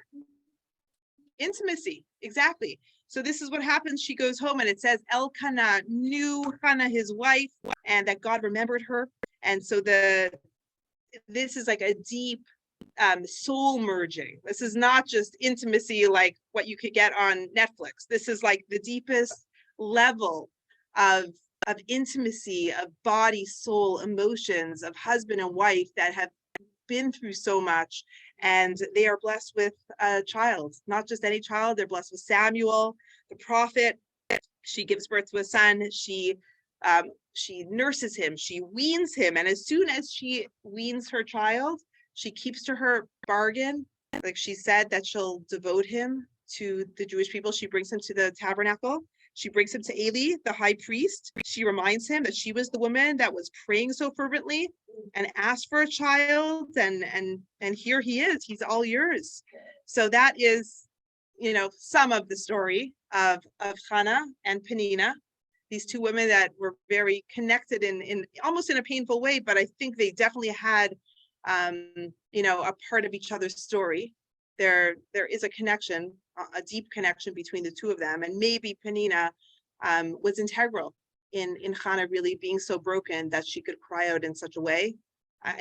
intimacy. Exactly. So this is what happens. She goes home and it says Elkanah knew Hannah, his wife, and that God remembered her. And so this is like a deep soul merging. This is not just intimacy like what you could get on Netflix. This is like the deepest level of intimacy, of body, soul, emotions, of husband and wife that have been through so much, and they are blessed with a child. Not just any child, they're blessed with Samuel, the prophet. She gives birth to a son. She nurses him, she weans him, and as soon as she weans her child, she keeps to her bargain. Like she said that she'll devote him to the Jewish people. She brings him to the tabernacle. She brings him to Eli, the high priest. She reminds him that she was the woman that was praying so fervently and asked for a child, and here he is. He's all yours. So that is, you know, some of the story of Hannah and Penina, these two women that were very connected in almost in a painful way, but I think they definitely had you know, a part of each other's story. There is a connection, a deep connection between the two of them, and maybe Penina was integral in Hannah really being so broken that she could cry out in such a way.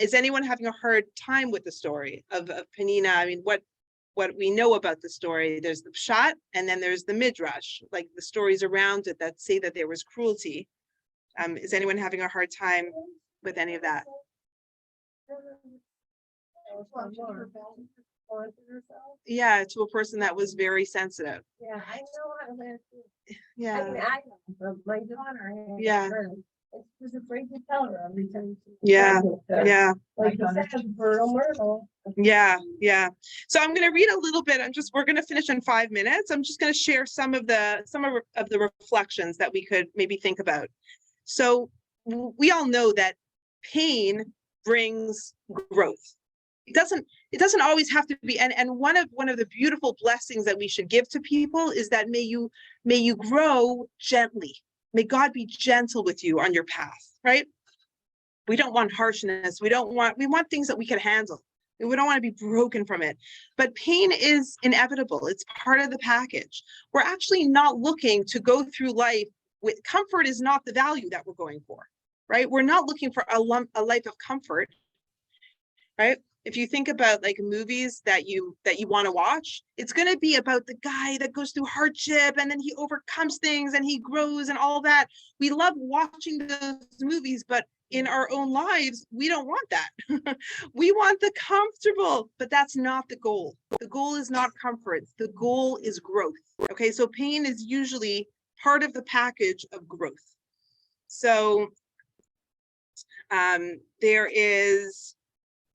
Is anyone having a hard time with the story of Penina? I mean, what we know about the story, there's the pshat, and then there's the midrash, like the stories around it that say that there was cruelty. Is anyone having a hard time with any of that? Yeah, to a person that was very sensitive. Yeah, I know how to manage it. I Yeah, mean, I know, but my daughter. had Yeah. her, and she was afraid to tell her every time. she Yeah, traveled there. yeah, Like you said, Myrtle. yeah. So I'm going to read a little bit. We're going to finish in 5 minutes. I'm just going to share some of the reflections that we could maybe think about. So we all know that pain brings growth. It doesn't always have to be, and one of the beautiful blessings that we should give to people is that may you grow gently. May God be gentle with you on your path, right? We don't want harshness. We want things that we can handle. We don't want to be broken from it. But pain is inevitable. It's part of the package. We're actually not looking to go through life with comfort. Is not the value that we're going for, right? We're not looking for a life of comfort, right? If you think about like movies that you want to watch, it's going to be about the guy that goes through hardship and then he overcomes things and he grows and all that. We love watching those movies, but in our own lives, we don't want that. We want the comfortable, but that's not the goal. The goal is not comfort. The goal is growth. Okay, so pain is usually part of the package of growth. So there is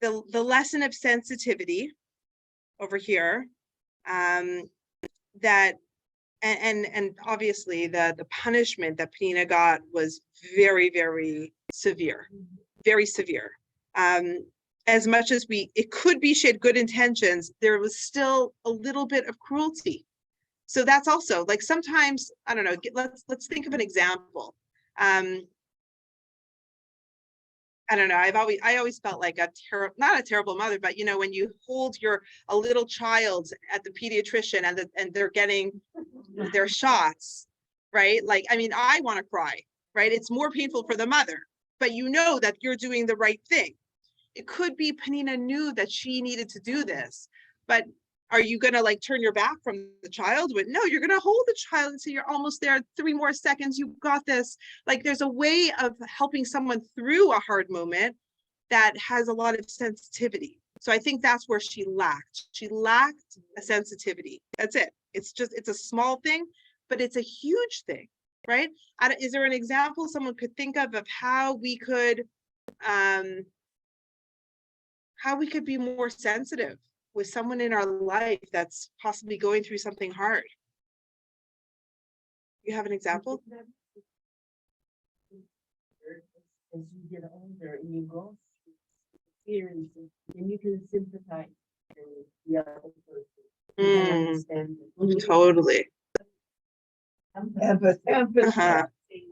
the lesson of sensitivity over here, that and obviously the punishment that Penina got was very, very severe, very severe. As much as it could be she had good intentions, there was still a little bit of cruelty. So that's also like sometimes, I don't know, let's think of an example. I don't know, I always felt like a terrible, not a terrible mother, but you know, when you hold a little child at the pediatrician and they're getting their shots, right? Like, I mean, I want to cry, right? It's more painful for the mother, but you know that you're doing the right thing. It could be Penina knew that she needed to do this, but are you gonna like turn your back from the child? But no, you're gonna hold the child and say, you're almost there, 3 more seconds, you got this. Like there's a way of helping someone through a hard moment that has a lot of sensitivity. So I think that's where she lacked. She lacked a sensitivity. That's it. It's a small thing, but it's a huge thing, right? Is there an example someone could think of how we could be more sensitive with someone in our life that's possibly going through something hard? You have an example? As you get older and you go through experiences, and you can sympathize with the other person. You can Mm, understand them. totally. Empathy. Uh-huh. If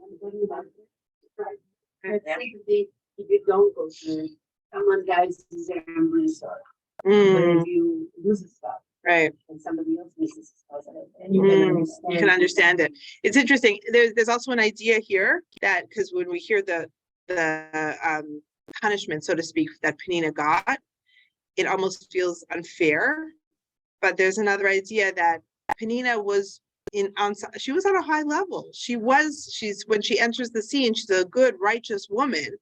you don't go through, someone guides you there and restart. But Mm, if you lose a stuff right. and somebody else misses stuff, and You can understand it. It's interesting. There's also an idea here that, because when we hear the punishment, so to speak, that Penina got, it almost feels unfair. But there's another idea that Penina was she was on a high level. When she enters the scene, she's a good, righteous woman.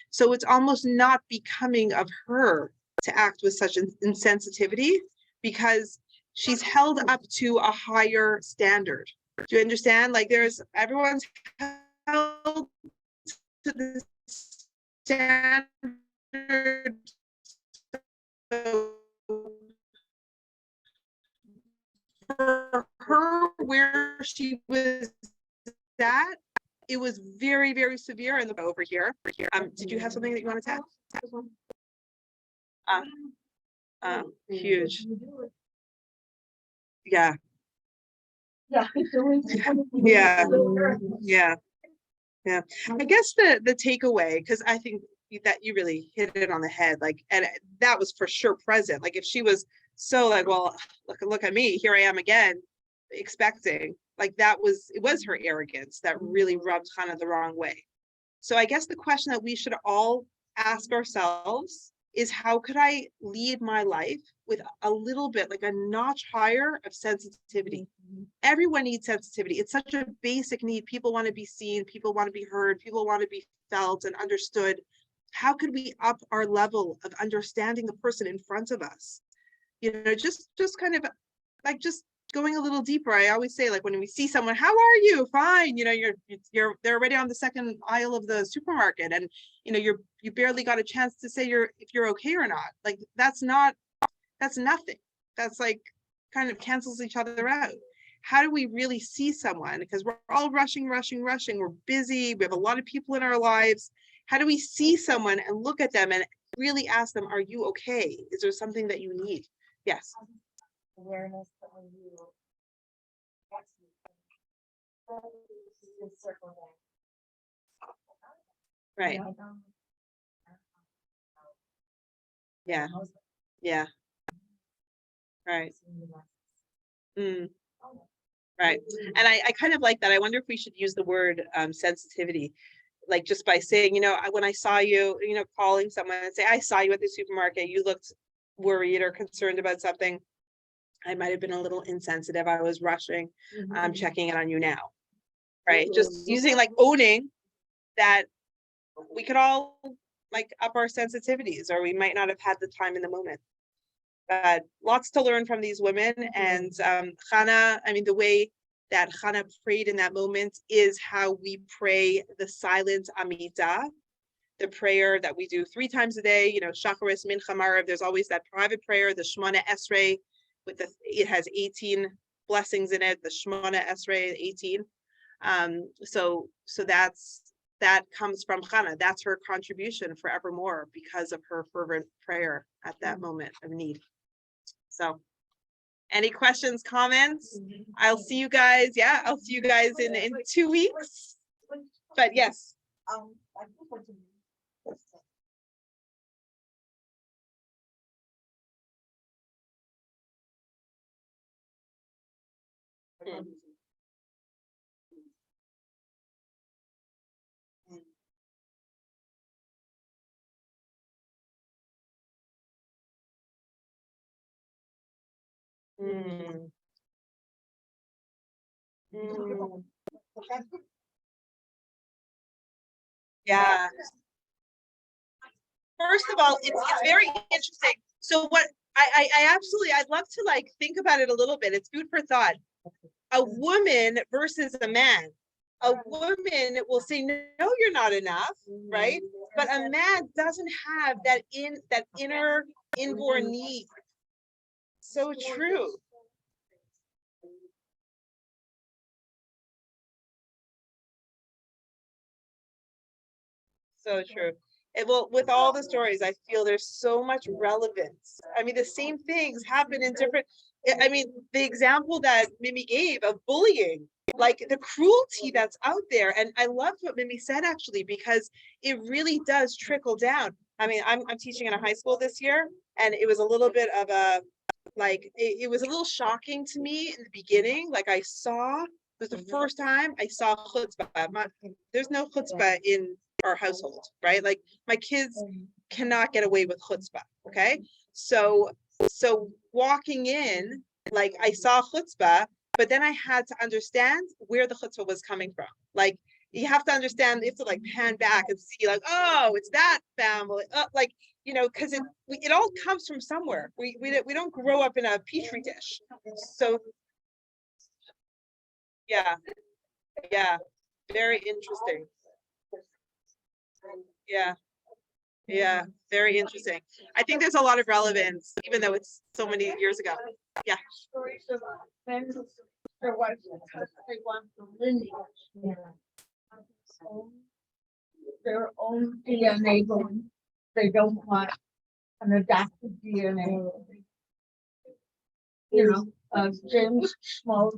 So it's almost not becoming of her to act with such an insensitivity, because she's held up to a higher standard. Do you understand? Like everyone's held to the standard. For her, where she was at, it was very, very severe. And over here, did you have something that you wanted to add? Huge. Yeah. Yeah. Yeah. I guess the takeaway, because I think that you really hit it on the head, like, and that was for sure present. Like if she was so like, well, look at me, here I am again, expecting, like it was her arrogance that really rubbed Hannah the wrong way. So I guess the question that we should all ask ourselves is, how could I lead my life with a little bit, like a notch higher of sensitivity? Everyone needs sensitivity. It's such a basic need. People want to be seen, people want to be heard, people want to be felt and understood. How could we up our level of understanding the person in front of us? You know, just kind of like just going a little deeper. I always say, like, when we see someone, how are you? Fine. You know, they're already on the second aisle of the supermarket, and you know, you barely got a chance to say if you're okay or not. Like that's nothing. That's like kind of cancels each other out. How do we really see someone? Because we're all rushing. We're busy. We have a lot of people in our lives. How do we see someone and look at them and really ask them, are you okay? Is there something that you need? Yes. Awareness that when you. Circle Right. Yeah. Yeah. Right. Right. And I kind of like that. I wonder if we should use the word sensitivity, like just by saying, you know, when I saw you, you know, calling someone and say, I saw you at the supermarket, you looked worried or concerned about something. I might have been a little insensitive. I was rushing. I'm checking in on you now. Right. Just using, like, owning that we could all like up our sensitivities, or we might not have had the time in the moment. But lots to learn from these women. And Hannah, I mean, the way that Hannah prayed in that moment is how we pray the silent Amidah, the prayer that we do 3 times a day, you know, Shacharis, Mincha, Marav. There's always that private prayer, the Shemona Esrei, it has 18 blessings in it, the Shemona Esrei, 18. So that comes from Hannah. That's her contribution forevermore because of her fervent prayer at that moment of need. So any questions, comments? I'll see you guys. Yeah, I'll see you guys in 2 weeks. But yes. I just want to Mm. Mm. Yeah. First of all, it's very interesting. So what I absolutely, I'd love to like think about it a little bit. It's food for thought. A woman versus a man. A woman will say, no, you're not enough, right? But a man doesn't have that inner inborn need. So true. So true. And well, with all the stories, I feel there's so much relevance. I mean, the same things happen in different, I mean, the example that Mimi gave of bullying, like the cruelty that's out there. And I loved what Mimi said actually, because it really does trickle down. I mean, I'm teaching in a high school this year, and it was a little bit of a, like, it was a little shocking to me in the beginning. Like it was the first time I saw chutzpah. There's no chutzpah in our household, right? Like my kids cannot get away with chutzpah. Okay. So walking in, like I saw chutzpah, but then I had to understand where the chutzpah was coming from. Like you have to understand, you have to like pan back and see like, oh, it's that family. Like, you know, because it all comes from somewhere. We don't grow up in a petri dish. So yeah, very interesting. Yeah, very interesting. I think there's a lot of relevance, even though it's so many years ago. Yeah. Stories of men who their wives because they want the lineage. Their own DNA going. They don't want an adapted DNA. You know, James Schmo,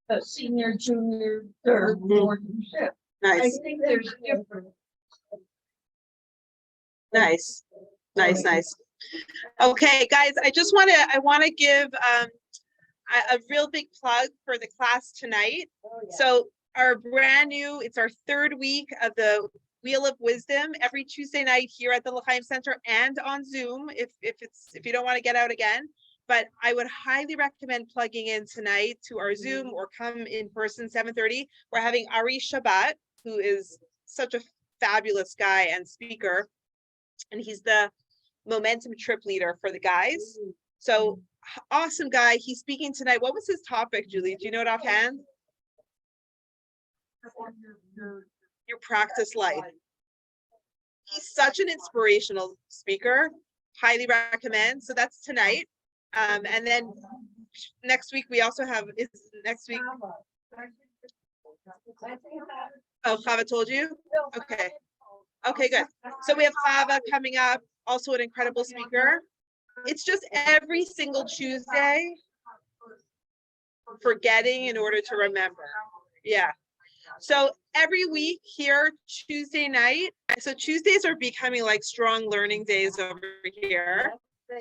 the senior, junior, third, fourth, and fifth. I Nice, think there's different. nice. Okay, guys, I want to give a real big plug for the class tonight. So our brand new, it's our third week of the Wheel of Wisdom every Tuesday night here at the L'Chaim Center and on Zoom if you don't want to get out again. But I would highly recommend plugging in tonight to our Zoom or come in person 7:30. We're having Ari Shabbat, who is such a fabulous guy and speaker. And he's the momentum trip leader for the guys. So awesome guy. He's speaking tonight. What was his topic, Julie? Do you know it offhand? Your practice life. He's such an inspirational speaker. Highly recommend. So that's tonight. And then next week we also have, is next week. Oh, Chava told you? Okay. Okay, good. So we have Chava coming up, also an incredible speaker. It's just every single Tuesday, forgetting in order to remember. Yeah. So every week here, Tuesday night. So Tuesdays are becoming like strong learning days over here.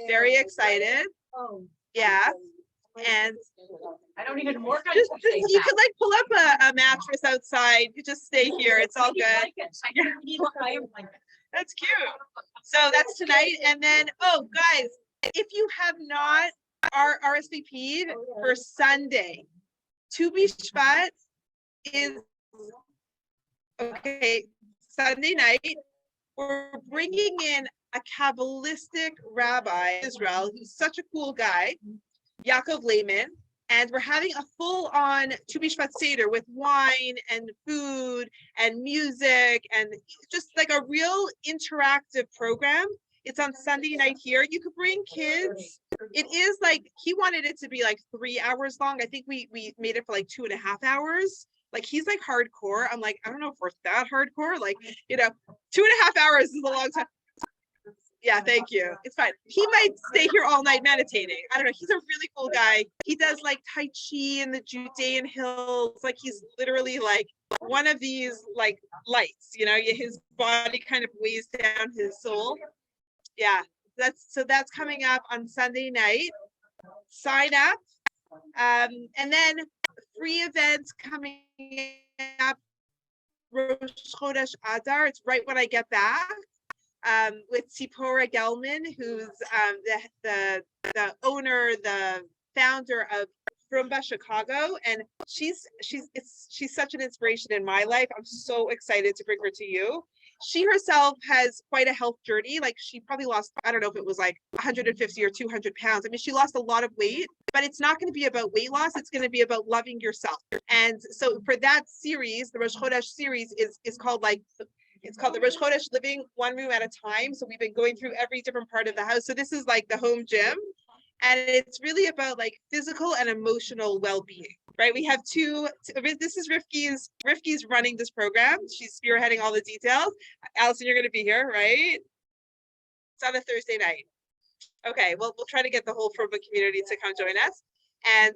Very excited. Yeah. And I don't even work on just Tuesdays you now. could like pull up a mattress outside. You just stay here. It's all I need good. blankets. I need a fire blanket. That's cute. So that's tonight. And then, oh, guys, if you have not RSVP'd for Sunday, Tu B'Shvat is, okay, Sunday night, we're bringing in a Kabbalistic rabbi, Israel, who's such a cool guy, Yaakov Lehman. And we're having a full-on Tu B'Shvat Seder with wine and food and music and just like a real interactive program. It's on Sunday night here. You could bring kids. It is like, he wanted it to be like 3 hours long. I think we made it for like 2.5 hours. Like he's like hardcore. I'm like, I don't know if we're that hardcore. Like, you know, 2.5 hours is a long time. Yeah, thank you. It's fine. He might stay here all night meditating. I don't know. He's a really cool guy. He does like Tai Chi in the Judean hills. Like he's literally like one of these like lights, you know, his body kind of weighs down his soul. Yeah, that's coming up on Sunday night. Sign up. And then free events coming up. Rosh Chodesh Adar, it's right when I get back. With Tzipora Gelman, who's the owner, the founder of Rumba Chicago, and she's such an inspiration in my life. I'm so excited to bring her to you. She herself has quite a health journey. Like she probably lost, I don't know if it was like 150 or 200 pounds. I mean, she lost a lot of weight, but it's not going to be about weight loss. It's going to be about loving yourself. And so for that series, the Rosh Chodesh series is called like, it's called the Rosh Chodesh Living One Room at a Time. So we've been going through every different part of the house. So this is like the home gym. And it's really about like physical and emotional well-being, right? We have this is Rivki's running this program. She's spearheading all the details. Allison, you're going to be here, right? It's on a Thursday night. Okay, well, we'll try to get the whole Frumba community to come join us. And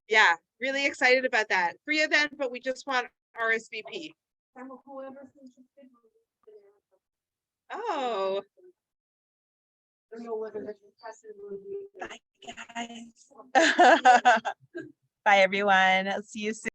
yeah, really excited about that. Free event, but we just want RSVP. Oh. Bye, everyone. I'll see you soon.